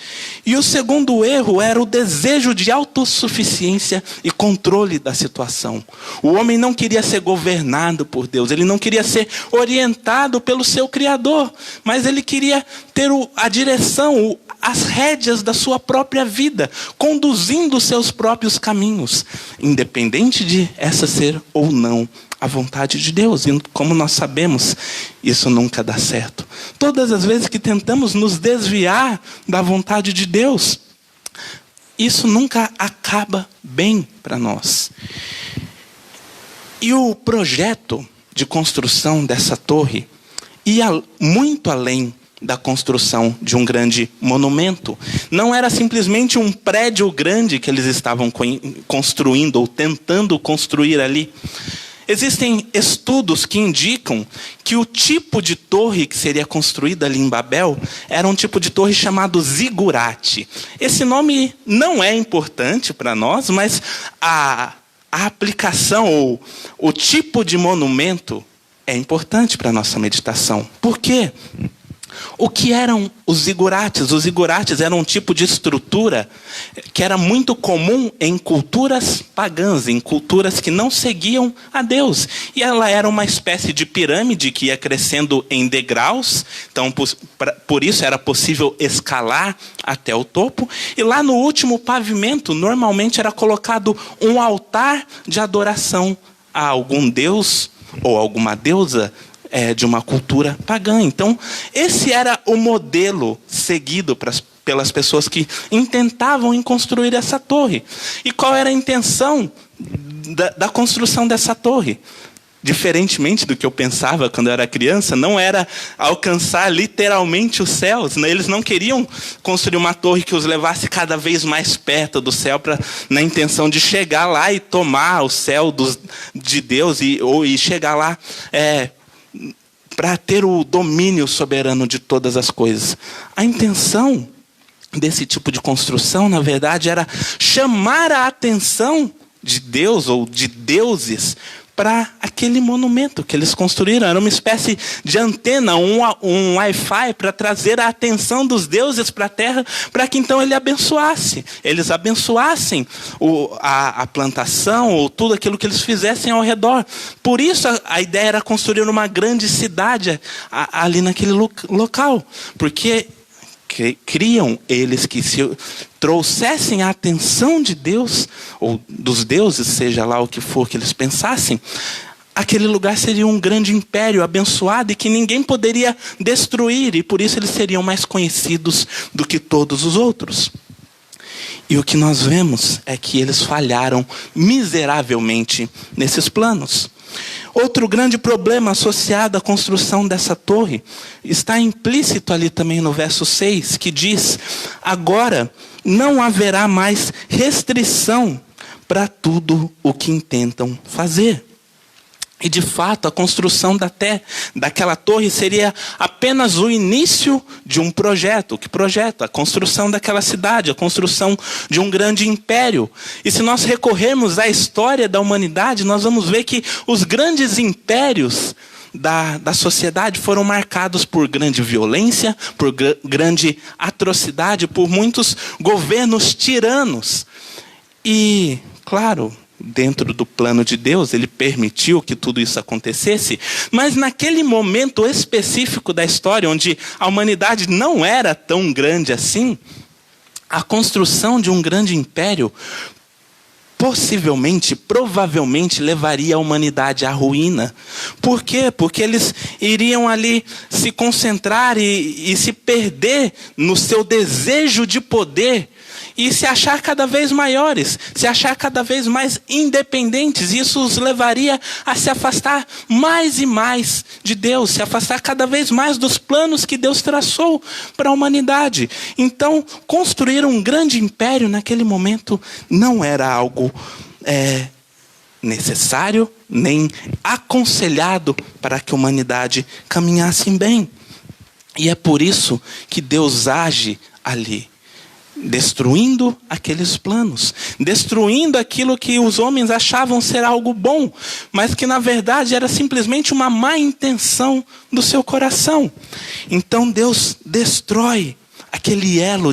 E o segundo erro era o desejo de autossuficiência e controle da situação. O homem não queria ser governado por Deus, ele não queria ser orientado pelo seu Criador, mas ele queria ter a direção, as rédeas da sua própria vida, conduzindo os seus próprios caminhos, independente de essa ser ou não a vontade de Deus. E como nós sabemos, isso nunca dá certo. Todas as vezes que tentamos nos desviar da vontade de Deus, isso nunca acaba bem para nós. E o projeto de construção dessa torre ia muito além da construção de um grande monumento. Não era simplesmente um prédio grande que eles estavam construindo ou tentando construir ali. Existem estudos que indicam que o tipo de torre que seria construída ali em Babel era um tipo de torre chamado zigurate. Esse nome não é importante para nós, mas a aplicação ou o tipo de monumento é importante para a nossa meditação. Por quê? O que eram os zigurates? Os zigurates eram um tipo de estrutura que era muito comum em culturas pagãs, em culturas que não seguiam a Deus. E ela era uma espécie de pirâmide que ia crescendo em degraus, então por isso era possível escalar até o topo. E lá no último pavimento, normalmente era colocado um altar de adoração a algum deus ou alguma deusa de uma cultura pagã. Então, esse era o modelo seguido pelas pessoas que intentavam construir essa torre. E qual era a intenção da construção dessa torre? Diferentemente do que eu pensava quando eu era criança, não era alcançar literalmente os céus. Eles não queriam construir uma torre que os levasse cada vez mais perto do céu, na intenção de chegar lá e tomar o céu de Deus e chegar lá para ter o domínio soberano de todas as coisas. A intenção desse tipo de construção, na verdade, era chamar a atenção de Deus ou de deuses para aquele monumento que eles construíram. Era uma espécie de antena, um Wi-Fi para trazer a atenção dos deuses para a terra, para que então eles abençoassem a plantação ou tudo aquilo que eles fizessem ao redor. Por isso a ideia era construir uma grande cidade ali naquele local, porque criam eles que se trouxessem a atenção de Deus, ou dos deuses, seja lá o que for que eles pensassem, aquele lugar seria um grande império abençoado e que ninguém poderia destruir, e por isso eles seriam mais conhecidos do que todos os outros. E o que nós vemos é que eles falharam miseravelmente nesses planos. Outro grande problema associado à construção dessa torre está implícito ali também no verso 6, que diz: agora não haverá mais restrição para tudo o que intentam fazer. E de fato a construção daquela torre seria apenas o início de um projeto. Que projeto? A construção daquela cidade, a construção de um grande império. E se nós recorrermos à história da humanidade, nós vamos ver que os grandes impérios da sociedade foram marcados por grande violência, por grande atrocidade, por muitos governos tiranos. E, claro, dentro do plano de Deus, ele permitiu que tudo isso acontecesse, mas naquele momento específico da história, onde a humanidade não era tão grande assim, a construção de um grande império provavelmente levaria a humanidade à ruína. Por quê? Porque eles iriam ali se concentrar e se perder no seu desejo de poder, e se achar cada vez maiores, se achar cada vez mais independentes. Isso os levaria a se afastar mais e mais de Deus, se afastar cada vez mais dos planos que Deus traçou para a humanidade. Então, construir um grande império naquele momento não era algo necessário, nem aconselhado para que a humanidade caminhasse bem. E é por isso que Deus age ali, destruindo aqueles planos, destruindo aquilo que os homens achavam ser algo bom, mas que na verdade era simplesmente uma má intenção do seu coração. Então Deus destrói aquele elo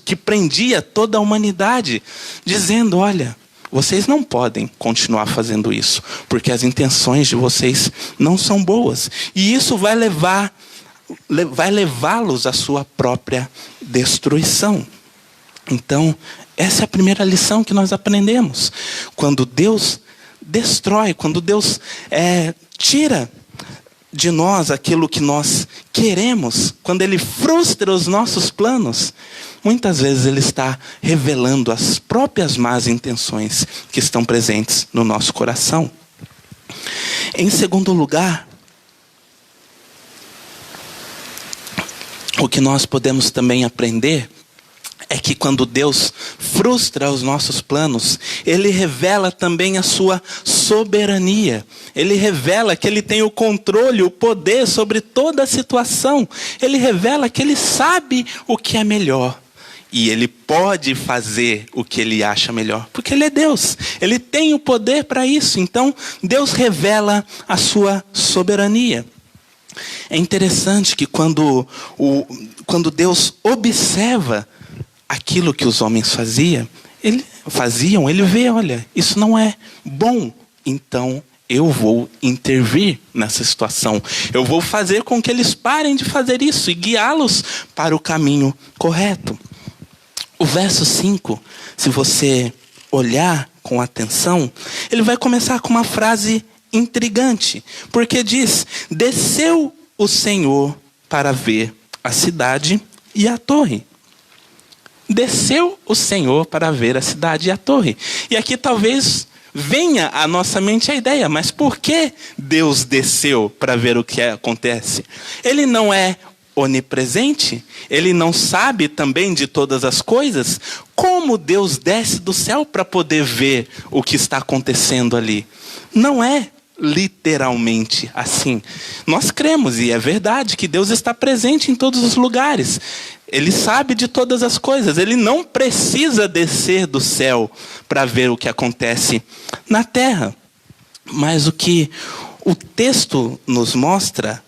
que prendia toda a humanidade, dizendo: olha, vocês não podem continuar fazendo isso, porque as intenções de vocês não são boas, e isso vai levá-los à sua própria destruição. Então, essa é a primeira lição que nós aprendemos. Quando Deus destrói, quando Deus tira de nós aquilo que nós queremos, quando Ele frustra os nossos planos, muitas vezes Ele está revelando as próprias más intenções que estão presentes no nosso coração. Em segundo lugar, o que nós podemos também aprender é que quando Deus frustra os nossos planos, Ele revela também a sua soberania. Ele revela que Ele tem o controle, o poder sobre toda a situação. Ele revela que Ele sabe o que é melhor. E Ele pode fazer o que Ele acha melhor, porque Ele é Deus. Ele tem o poder para isso. Então, Deus revela a sua soberania. É interessante que quando Deus observa aquilo que os homens faziam, ele vê: olha, isso não é bom, então eu vou intervir nessa situação. Eu vou fazer com que eles parem de fazer isso e guiá-los para o caminho correto. O verso 5, se você olhar com atenção, ele vai começar com uma frase intrigante, porque diz: desceu o Senhor para ver a cidade e a torre. Desceu o Senhor para ver a cidade e a torre. E aqui talvez venha à nossa mente a ideia: mas por que Deus desceu para ver o que acontece? Ele não é onipresente? Ele não sabe também de todas as coisas? Como Deus desce do céu para poder ver o que está acontecendo ali? Não é literalmente assim. Nós cremos, e é verdade, que Deus está presente em todos os lugares. Ele sabe de todas as coisas. Ele não precisa descer do céu para ver o que acontece na terra. Mas o que o texto nos mostra,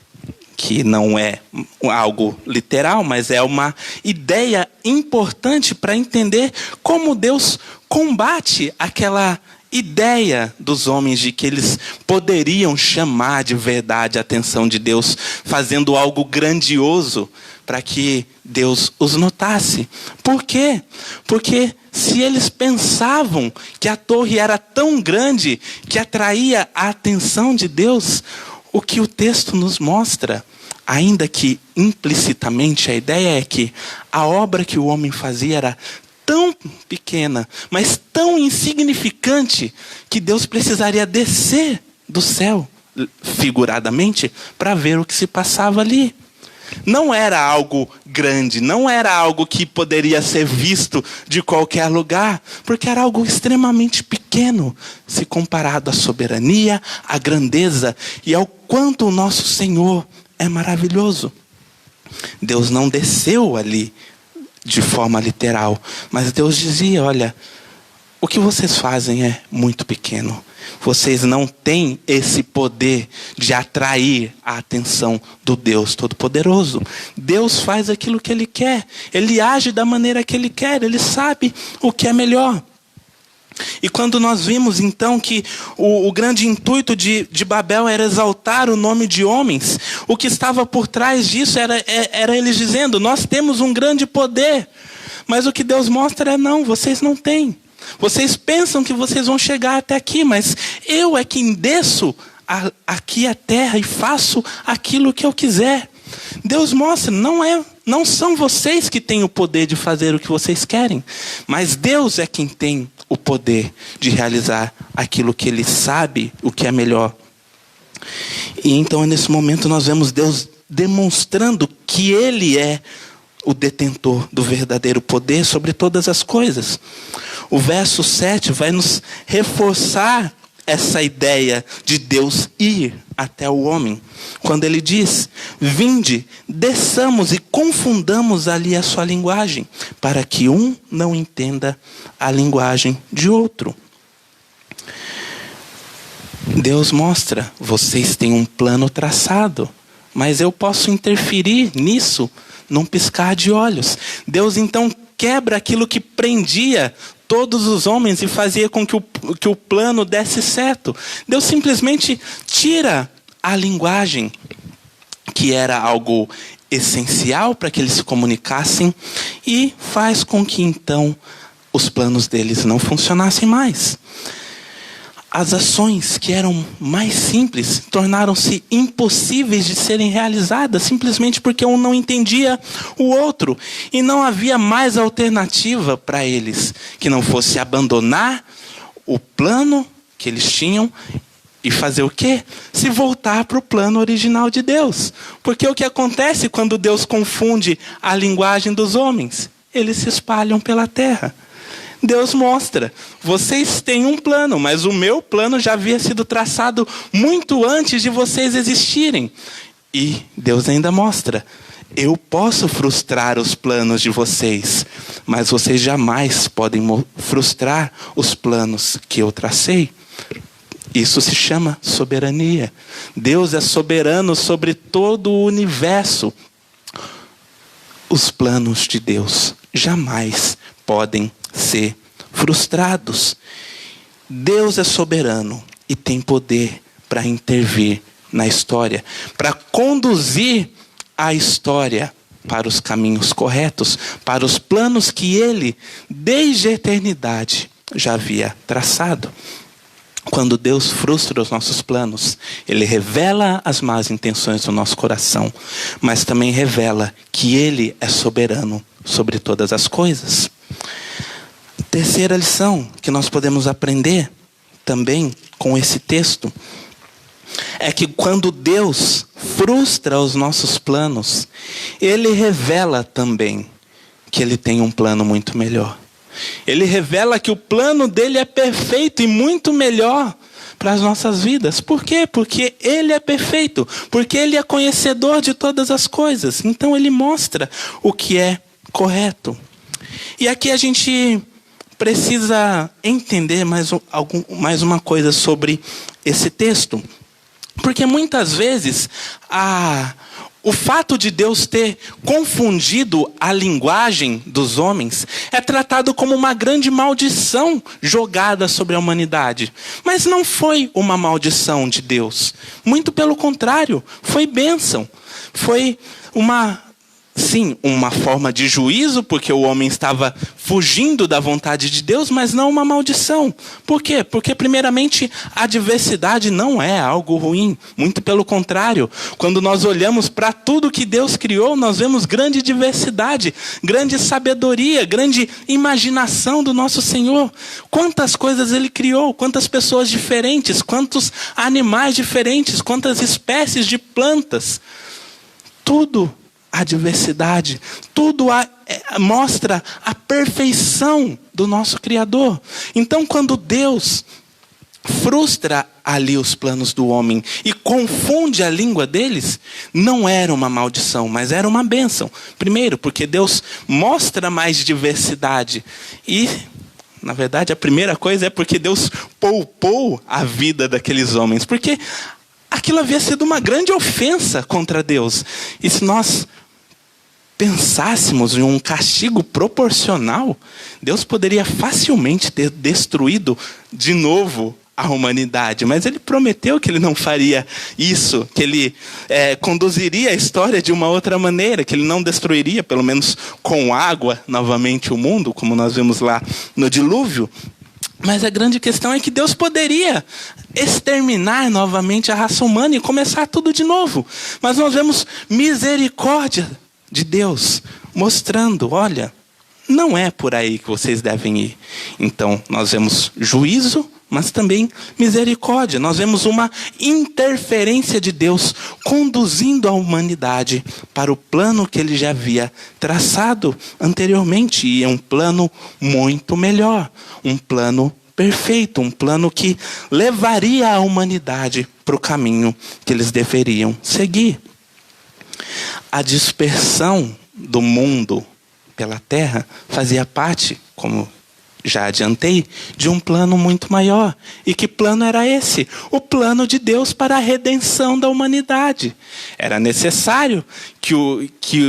que não é algo literal, mas é uma ideia importante para entender como Deus combate aquela ideia dos homens de que eles poderiam chamar de verdade a atenção de Deus, fazendo algo grandioso para que Deus os notasse. Por quê? Porque se eles pensavam que a torre era tão grande que atraía a atenção de Deus, o que o texto nos mostra, ainda que implicitamente, a ideia é que a obra que o homem fazia era tão pequena, mas tão insignificante, que Deus precisaria descer do céu, figuradamente, para ver o que se passava ali. Não era algo grande, não era algo que poderia ser visto de qualquer lugar, porque era algo extremamente pequeno, se comparado à soberania, à grandeza e ao quanto o nosso Senhor é maravilhoso. Deus não desceu ali de forma literal, mas Deus dizia: olha, o que vocês fazem é muito pequeno. Vocês não têm esse poder de atrair a atenção do Deus Todo-Poderoso. Deus faz aquilo que Ele quer. Ele age da maneira que Ele quer. Ele sabe o que é melhor. E quando nós vimos então que o grande intuito de Babel era exaltar o nome de homens, o que estava por trás disso era eles dizendo: nós temos um grande poder. Mas o que Deus mostra é: não, vocês não têm. Vocês pensam que vocês vão chegar até aqui, mas eu é quem desço aqui a terra e faço aquilo que eu quiser. Deus mostra: não são vocês que têm o poder de fazer o que vocês querem, mas Deus é quem tem o poder de realizar aquilo que Ele sabe o que é melhor. E então nesse momento nós vemos Deus demonstrando que Ele é o detentor do verdadeiro poder sobre todas as coisas. O verso 7 vai nos reforçar essa ideia de Deus ir até o homem, quando ele diz: vinde, desçamos e confundamos ali a sua linguagem, para que um não entenda a linguagem de outro. Deus mostra: vocês têm um plano traçado, mas eu posso interferir nisso num piscar de olhos. Deus então quebra aquilo que prendia todos os homens e fazia com que o plano desse certo. Deus simplesmente tira a linguagem, que era algo essencial para que eles se comunicassem, e faz com que então os planos deles não funcionassem mais. As ações que eram mais simples tornaram-se impossíveis de serem realizadas, simplesmente porque um não entendia o outro. E não havia mais alternativa para eles que não fosse abandonar o plano que eles tinham e fazer o quê? Se voltar para o plano original de Deus. Porque o que acontece quando Deus confunde a linguagem dos homens? Eles se espalham pela terra. Deus mostra: vocês têm um plano, mas o meu plano já havia sido traçado muito antes de vocês existirem. E Deus ainda mostra: eu posso frustrar os planos de vocês, mas vocês jamais podem frustrar os planos que eu tracei. Isso se chama soberania. Deus é soberano sobre todo o universo. Os planos de Deus jamais podem ser frustrados. Deus é soberano e tem poder para intervir na história, para conduzir a história para os caminhos corretos, para os planos que Ele, desde a eternidade, já havia traçado. Quando Deus frustra os nossos planos, Ele revela as más intenções do nosso coração, mas também revela que Ele é soberano sobre todas as coisas. Terceira lição que nós podemos aprender também com esse texto é que quando Deus frustra os nossos planos, Ele revela também que Ele tem um plano muito melhor. Ele revela que o plano dele é perfeito e muito melhor para as nossas vidas. Por quê? Porque Ele é perfeito, porque Ele é conhecedor de todas as coisas. Então Ele mostra o que é correto. E aqui a gente precisa entender mais uma coisa sobre esse texto. Porque muitas vezes o fato de Deus ter confundido a linguagem dos homens é tratado como uma grande maldição jogada sobre a humanidade. Mas não foi uma maldição de Deus. Muito pelo contrário, foi bênção. Foi uma forma de juízo, porque o homem estava fugindo da vontade de Deus, mas não uma maldição. Por quê? Porque, primeiramente, a diversidade não é algo ruim. Muito pelo contrário. Quando nós olhamos para tudo que Deus criou, nós vemos grande diversidade, grande sabedoria, grande imaginação do nosso Senhor. Quantas coisas Ele criou, quantas pessoas diferentes, quantos animais diferentes, quantas espécies de plantas. Tudo a diversidade, tudo mostra a perfeição do nosso Criador. Então, quando Deus frustra ali os planos do homem e confunde a língua deles, não era uma maldição, mas era uma bênção. Primeiro, porque Deus mostra mais diversidade. E, na verdade, a primeira coisa é porque Deus poupou a vida daqueles homens. Porque aquilo havia sido uma grande ofensa contra Deus. E se nós pensássemos em um castigo proporcional, Deus poderia facilmente ter destruído de novo a humanidade. Mas Ele prometeu que Ele não faria isso, que Ele conduziria a história de uma outra maneira, que Ele não destruiria, pelo menos com água, novamente o mundo, como nós vimos lá no dilúvio. Mas a grande questão é que Deus poderia exterminar novamente a raça humana e começar tudo de novo. Mas nós vemos misericórdia de Deus mostrando: olha, não é por aí que vocês devem ir. Então nós vemos juízo, mas também misericórdia. Nós vemos uma interferência de Deus conduzindo a humanidade para o plano que ele já havia traçado anteriormente. E é um plano muito melhor, um plano perfeito, um plano que levaria a humanidade para o caminho que eles deveriam seguir. A dispersão do mundo pela terra fazia parte, como já adiantei, de um plano muito maior. E que plano era esse? O plano de Deus para a redenção da humanidade. Era necessário que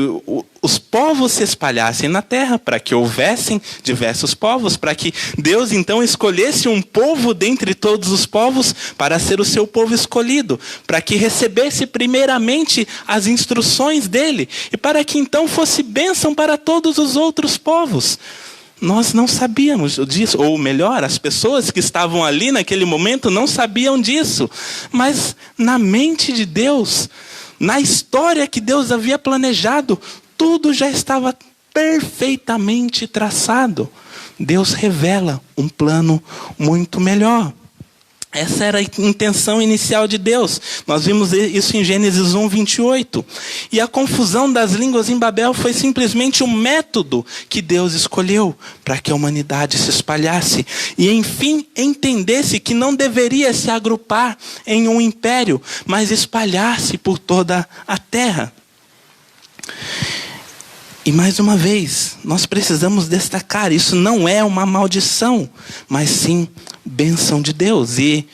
os povos se espalhassem na terra, para que houvessem diversos povos, para que Deus então escolhesse um povo dentre todos os povos para ser o seu povo escolhido, para que recebesse primeiramente as instruções dele, e para que então fosse bênção para todos os outros povos. Nós não sabíamos disso, ou melhor, as pessoas que estavam ali naquele momento não sabiam disso. Mas na mente de Deus, na história que Deus havia planejado, tudo já estava perfeitamente traçado. Deus revela um plano muito melhor. Essa era a intenção inicial de Deus. Nós vimos isso em Gênesis 1, 28. E a confusão das línguas em Babel foi simplesmente um método que Deus escolheu para que a humanidade se espalhasse e, enfim, entendesse que não deveria se agrupar em um império, mas espalhar-se por toda a terra. E mais uma vez, nós precisamos destacar, isso não é uma maldição, mas sim bênção de Deus. E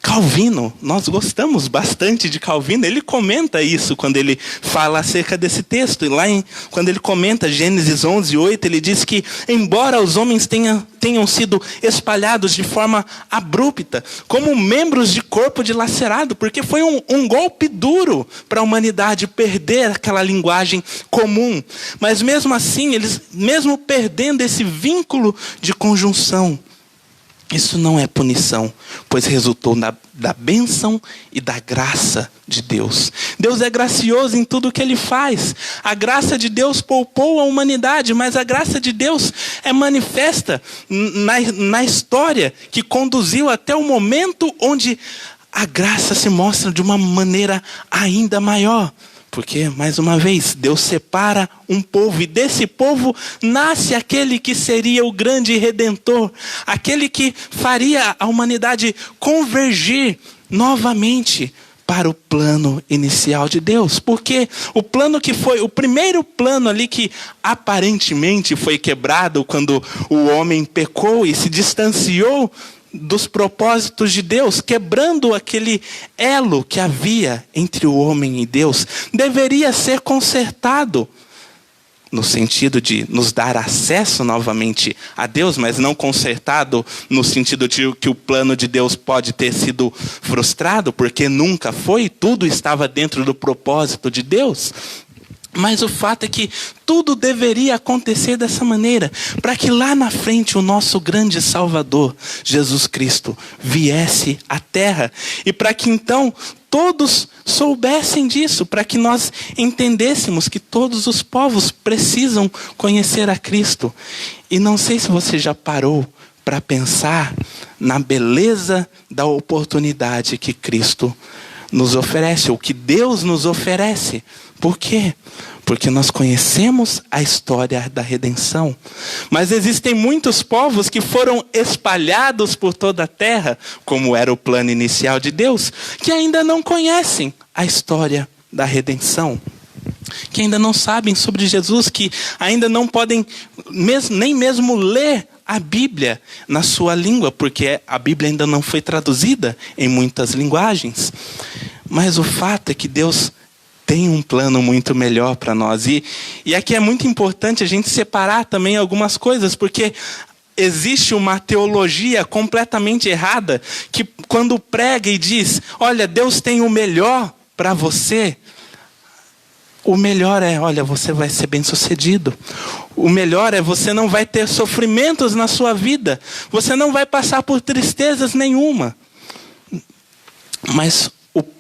Calvino, nós gostamos bastante de Calvino, ele comenta isso quando ele fala acerca desse texto. E lá quando ele comenta Gênesis 11, 8, ele diz que embora os homens tenham sido espalhados de forma abrupta, como membros de corpo dilacerado, porque foi um golpe duro para a humanidade perder aquela linguagem comum. Mas mesmo assim, eles, mesmo perdendo esse vínculo de conjunção, isso não é punição, pois resultou da bênção e da graça de Deus. Deus é gracioso em tudo o que Ele faz. A graça de Deus poupou a humanidade, mas a graça de Deus é manifesta na história que conduziu até o momento onde a graça se mostra de uma maneira ainda maior. Porque, mais uma vez, Deus separa um povo e desse povo nasce aquele que seria o grande redentor, aquele que faria a humanidade convergir novamente para o plano inicial de Deus. Porque o plano que foi, o primeiro plano ali que aparentemente foi quebrado quando o homem pecou e se distanciou dos propósitos de Deus, quebrando aquele elo que havia entre o homem e Deus, deveria ser consertado, no sentido de nos dar acesso novamente a Deus, mas não consertado no sentido de que o plano de Deus pode ter sido frustrado, porque nunca foi, tudo estava dentro do propósito de Deus. Mas o fato é que tudo deveria acontecer dessa maneira, para que lá na frente o nosso grande Salvador, Jesus Cristo, viesse à terra. E para que então todos soubessem disso, para que nós entendêssemos que todos os povos precisam conhecer a Cristo. E não sei se você já parou para pensar na beleza da oportunidade que Cristo nos oferece, ou que Deus nos oferece. Por quê? Porque nós conhecemos a história da redenção. Mas existem muitos povos que foram espalhados por toda a terra, como era o plano inicial de Deus, que ainda não conhecem a história da redenção, que ainda não sabem sobre Jesus, que ainda não podem nem mesmo ler a Bíblia na sua língua, porque a Bíblia ainda não foi traduzida em muitas linguagens. Mas o fato é que Deus tem um plano muito melhor para nós. E aqui é muito importante a gente separar também algumas coisas, porque existe uma teologia completamente errada que quando prega e diz, olha, Deus tem o melhor para você. O melhor é, olha, você vai ser bem-sucedido. O melhor é, você não vai ter sofrimentos na sua vida. Você não vai passar por tristezas nenhuma. Mas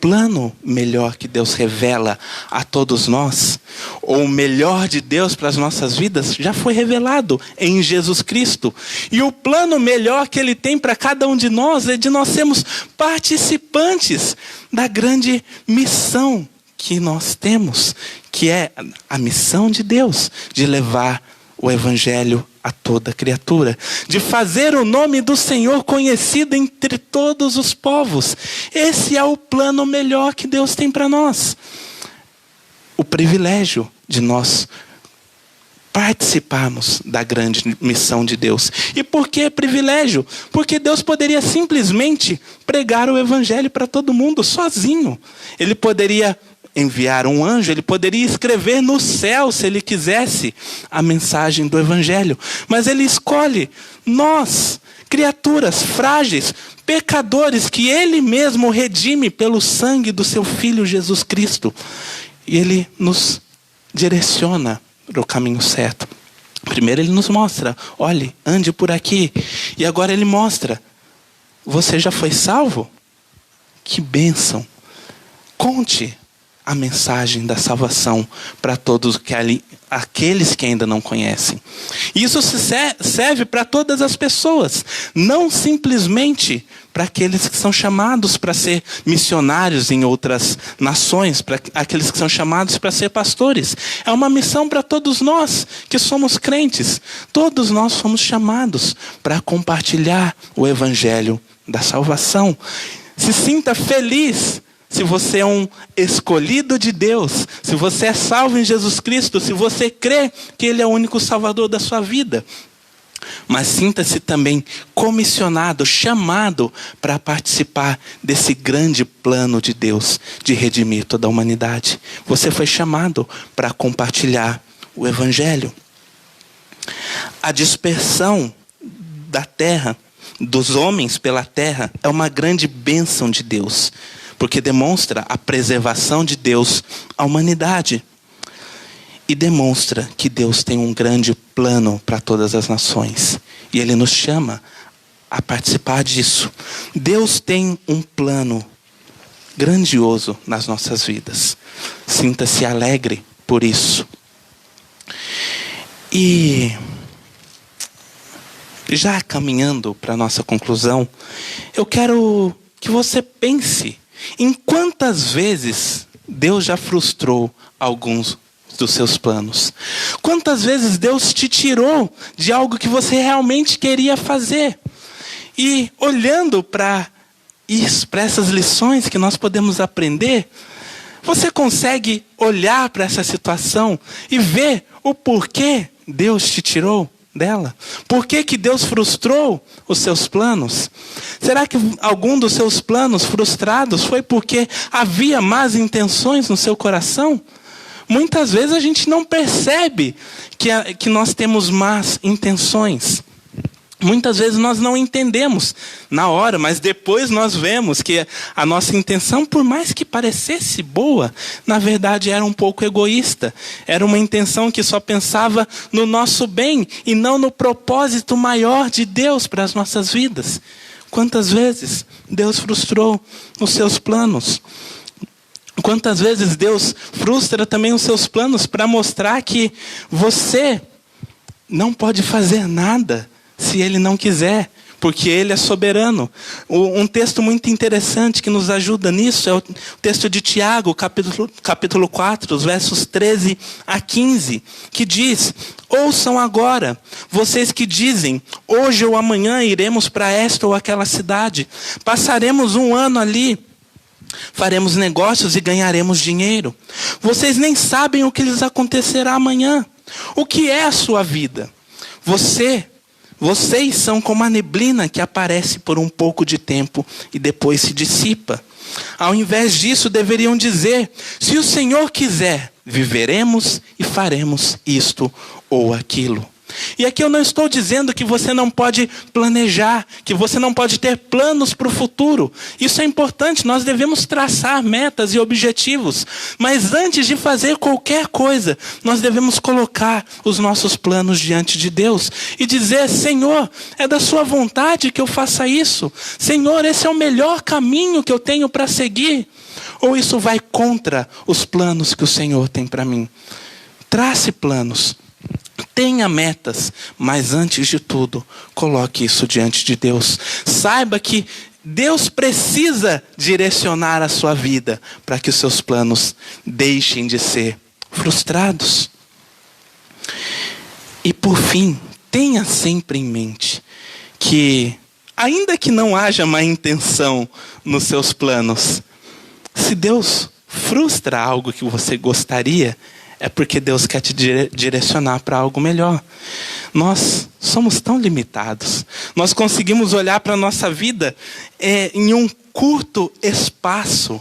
plano melhor que Deus revela a todos nós, ou o melhor de Deus para as nossas vidas, já foi revelado em Jesus Cristo. E o plano melhor que Ele tem para cada um de nós é de nós sermos participantes da grande missão que nós temos, que é a missão de Deus, de levar o Evangelho a toda criatura, de fazer o nome do Senhor conhecido entre todos os povos. Esse é o plano melhor que Deus tem para nós. O privilégio de nós participarmos da grande missão de Deus. E por que privilégio? Porque Deus poderia simplesmente pregar o Evangelho para todo mundo sozinho. Ele poderia enviar um anjo, ele poderia escrever no céu, se ele quisesse, a mensagem do Evangelho. Mas ele escolhe nós, criaturas frágeis, pecadores, que ele mesmo redime pelo sangue do seu Filho Jesus Cristo. E ele nos direciona para o caminho certo. Primeiro ele nos mostra, olhe, ande por aqui. E agora ele mostra, você já foi salvo? Que bênção! Conte a mensagem da salvação para todos aqueles que ainda não conhecem. Isso serve para todas as pessoas, não simplesmente para aqueles que são chamados para ser missionários em outras nações, para aqueles que são chamados para ser pastores. É uma missão para todos nós que somos crentes. Todos nós somos chamados para compartilhar o Evangelho da salvação. Se sinta feliz se você é um escolhido de Deus, se você é salvo em Jesus Cristo, se você crê que Ele é o único Salvador da sua vida. Mas sinta-se também comissionado, chamado para participar desse grande plano de Deus de redimir toda a humanidade. Você foi chamado para compartilhar o Evangelho. A dispersão da terra, dos homens pela terra, é uma grande bênção de Deus, porque demonstra a preservação de Deus à humanidade. E demonstra que Deus tem um grande plano para todas as nações. E Ele nos chama a participar disso. Deus tem um plano grandioso nas nossas vidas. Sinta-se alegre por isso. E já caminhando para a nossa conclusão, eu quero que você pense em quantas vezes Deus já frustrou alguns dos seus planos. Quantas vezes Deus te tirou de algo que você realmente queria fazer. E olhando para isso, para essas lições que nós podemos aprender, você consegue olhar para essa situação e ver o porquê Deus te tirou dela? Por que Deus frustrou os seus planos? Será que algum dos seus planos frustrados foi porque havia más intenções no seu coração? Muitas vezes a gente não percebe que nós temos más intenções. Muitas vezes nós não entendemos na hora, mas depois nós vemos que a nossa intenção, por mais que parecesse boa, na verdade era um pouco egoísta. Era uma intenção que só pensava no nosso bem e não no propósito maior de Deus para as nossas vidas. Quantas vezes Deus frustrou os seus planos? Quantas vezes Deus frustra também os seus planos para mostrar que você não pode fazer nada se Ele não quiser, porque Ele é soberano. Um texto muito interessante que nos ajuda nisso é o texto de Tiago, capítulo 4, os versos 13 a 15, que diz: ouçam agora, vocês que dizem, hoje ou amanhã iremos para esta ou aquela cidade, passaremos um ano ali, faremos negócios e ganharemos dinheiro. Vocês nem sabem o que lhes acontecerá amanhã. O que é a sua vida? Vocês são como a neblina que aparece por um pouco de tempo e depois se dissipa. Ao invés disso, deveriam dizer: se o Senhor quiser, viveremos e faremos isto ou aquilo. E aqui eu não estou dizendo que você não pode planejar, que você não pode ter planos para o futuro. Isso é importante, nós devemos traçar metas e objetivos. Mas antes de fazer qualquer coisa, nós devemos colocar os nossos planos diante de Deus e dizer: Senhor, é da sua vontade que eu faça isso. Senhor, esse é o melhor caminho que eu tenho para seguir. Ou isso vai contra os planos que o Senhor tem para mim? Trace planos. Tenha metas, mas antes de tudo, coloque isso diante de Deus. Saiba que Deus precisa direcionar a sua vida para que os seus planos deixem de ser frustrados. E por fim, tenha sempre em mente que, ainda que não haja má intenção nos seus planos, se Deus frustra algo que você gostaria, é porque Deus quer te direcionar para algo melhor. Nós somos tão limitados. Nós conseguimos olhar para a nossa vida em um curto espaço.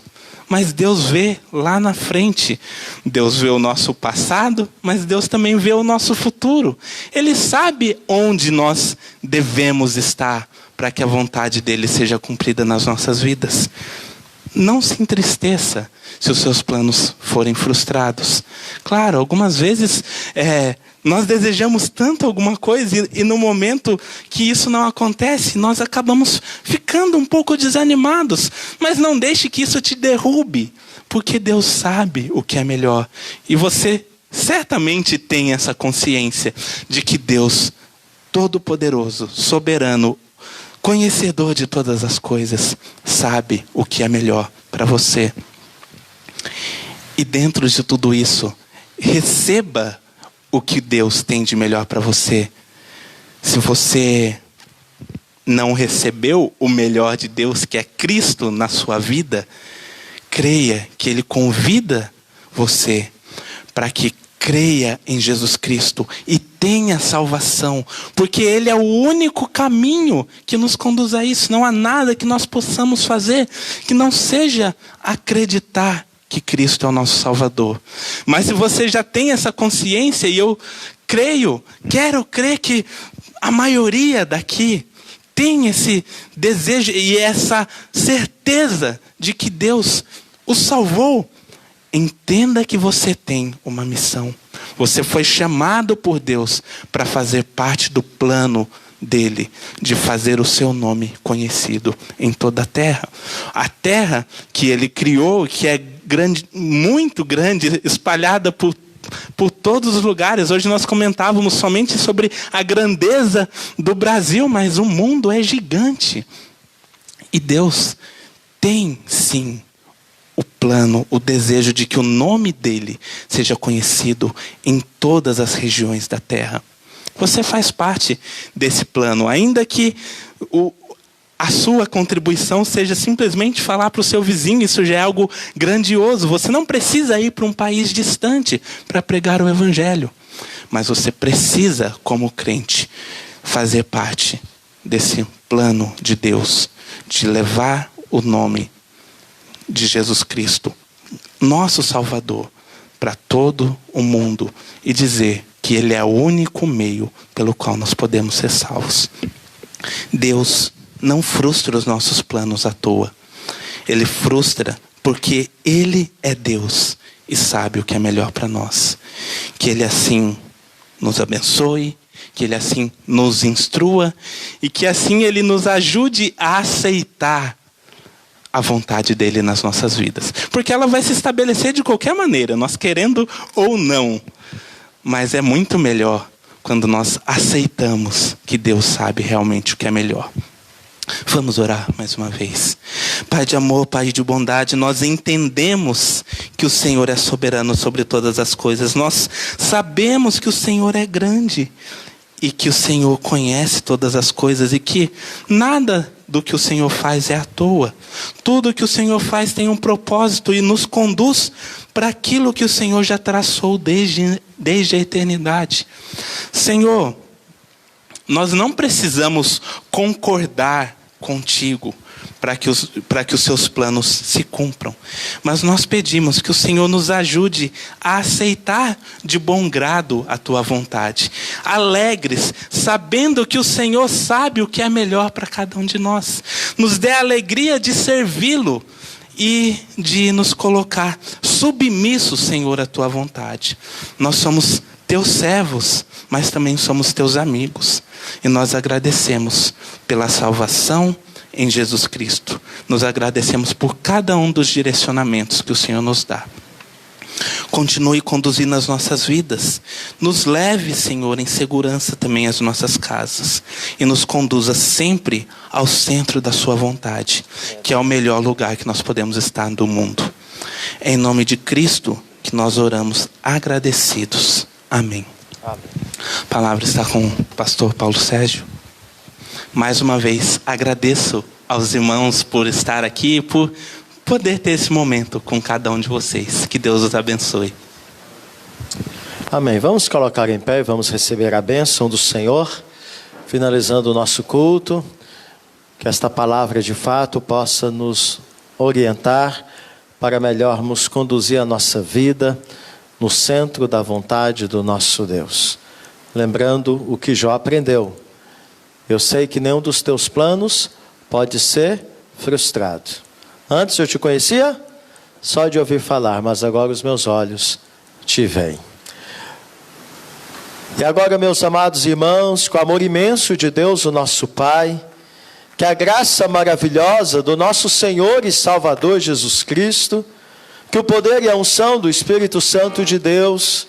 Mas Deus vê lá na frente. Deus vê o nosso passado, mas Deus também vê o nosso futuro. Ele sabe onde nós devemos estar para que a vontade dele seja cumprida nas nossas vidas. Não se entristeça se os seus planos forem frustrados. Claro, algumas vezes nós desejamos tanto alguma coisa e no momento que isso não acontece, nós acabamos ficando um pouco desanimados. Mas não deixe que isso te derrube, porque Deus sabe o que é melhor. E você certamente tem essa consciência de que Deus, Todo-Poderoso, Soberano, conhecedor de todas as coisas, sabe o que é melhor para você. E dentro de tudo isso, receba o que Deus tem de melhor para você. Se você não recebeu o melhor de Deus, que é Cristo, na sua vida, creia que Ele convida você para que creia em Jesus Cristo e tenha salvação, porque Ele é o único caminho que nos conduz a isso. Não há nada que nós possamos fazer que não seja acreditar que Cristo é o nosso Salvador. Mas se você já tem essa consciência, e eu quero crer que a maioria daqui tem esse desejo e essa certeza de que Deus o salvou, entenda que você tem uma missão. Você foi chamado por Deus para fazer parte do plano dele, de fazer o seu nome conhecido em toda a terra. A terra que ele criou, que é grande, muito grande, espalhada por todos os lugares. Hoje nós comentávamos somente sobre a grandeza do Brasil, mas o mundo é gigante. E Deus tem sim o plano, o desejo de que o nome dele seja conhecido em todas as regiões da terra. Você faz parte desse plano, ainda que a sua contribuição seja simplesmente falar para o seu vizinho. Isso já é algo grandioso. Você não precisa ir para um país distante para pregar o evangelho, mas você precisa, como crente, fazer parte desse plano de Deus, de levar o nome de Jesus Cristo, nosso Salvador, para todo o mundo e dizer que Ele é o único meio pelo qual nós podemos ser salvos. Deus não frustra os nossos planos à toa. Ele frustra porque Ele é Deus e sabe o que é melhor para nós. Que Ele assim nos abençoe, que Ele assim nos instrua e que assim Ele nos ajude a aceitar a vontade dele nas nossas vidas. Porque ela vai se estabelecer de qualquer maneira, nós querendo ou não. Mas é muito melhor quando nós aceitamos que Deus sabe realmente o que é melhor. Vamos orar mais uma vez. Pai de amor, Pai de bondade, nós entendemos que o Senhor é soberano sobre todas as coisas. Nós sabemos que o Senhor é grande e que o Senhor conhece todas as coisas e que nada do que o Senhor faz é à toa. Tudo que o Senhor faz tem um propósito e nos conduz para aquilo que o Senhor já traçou desde a eternidade. Senhor, nós não precisamos concordar contigo para que os seus planos se cumpram. Mas nós pedimos que o Senhor nos ajude a aceitar de bom grado a tua vontade. Alegres, sabendo que o Senhor sabe o que é melhor para cada um de nós. Nos dê a alegria de servi-lo e de nos colocar submissos, Senhor, à tua vontade. Nós somos teus servos, mas também somos teus amigos. E nós agradecemos pela salvação em Jesus Cristo. Nos agradecemos por cada um dos direcionamentos que o Senhor nos dá. Continue conduzindo as nossas vidas. Nos leve, Senhor, em segurança também às nossas casas. E nos conduza sempre ao centro da sua vontade, que é o melhor lugar que nós podemos estar do mundo. É em nome de Cristo que nós oramos agradecidos. Amém. Amém. A palavra está com o pastor Paulo Sérgio. Mais uma vez, agradeço aos irmãos por estar aqui, por poder ter esse momento com cada um de vocês. Que Deus os abençoe. Amém. Vamos colocar em pé e vamos receber a bênção do Senhor, finalizando o nosso culto. Que esta palavra de fato possa nos orientar para melhormos conduzir a nossa vida no centro da vontade do nosso Deus. Lembrando o que Jó aprendeu. Eu sei que nenhum dos teus planos pode ser frustrado. Antes eu te conhecia só de ouvir falar, mas agora os meus olhos te veem. E agora, meus amados irmãos, com o amor imenso de Deus, o nosso Pai, que a graça maravilhosa do nosso Senhor e Salvador Jesus Cristo, que o poder e a unção do Espírito Santo de Deus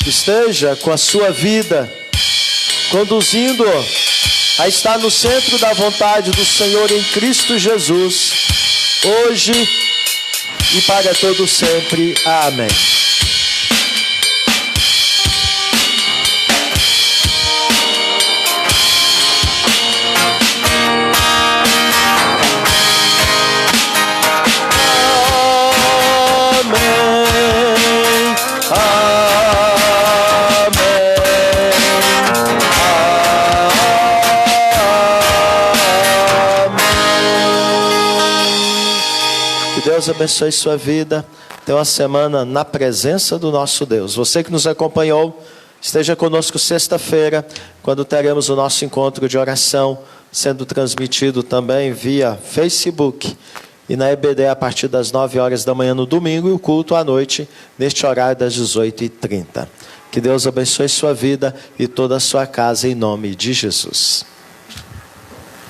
esteja com a sua vida, conduzindo-o a estar no centro da vontade do Senhor em Cristo Jesus, hoje e para todo sempre. Amém. Deus abençoe sua vida. Tenha uma semana na presença do nosso Deus. Você que nos acompanhou, esteja conosco sexta-feira, quando teremos o nosso encontro de oração, sendo transmitido também via Facebook e na EBD a partir das 9 horas da manhã no domingo, e o culto à noite, neste horário das 18h30. Que Deus abençoe sua vida e toda a sua casa, em nome de Jesus.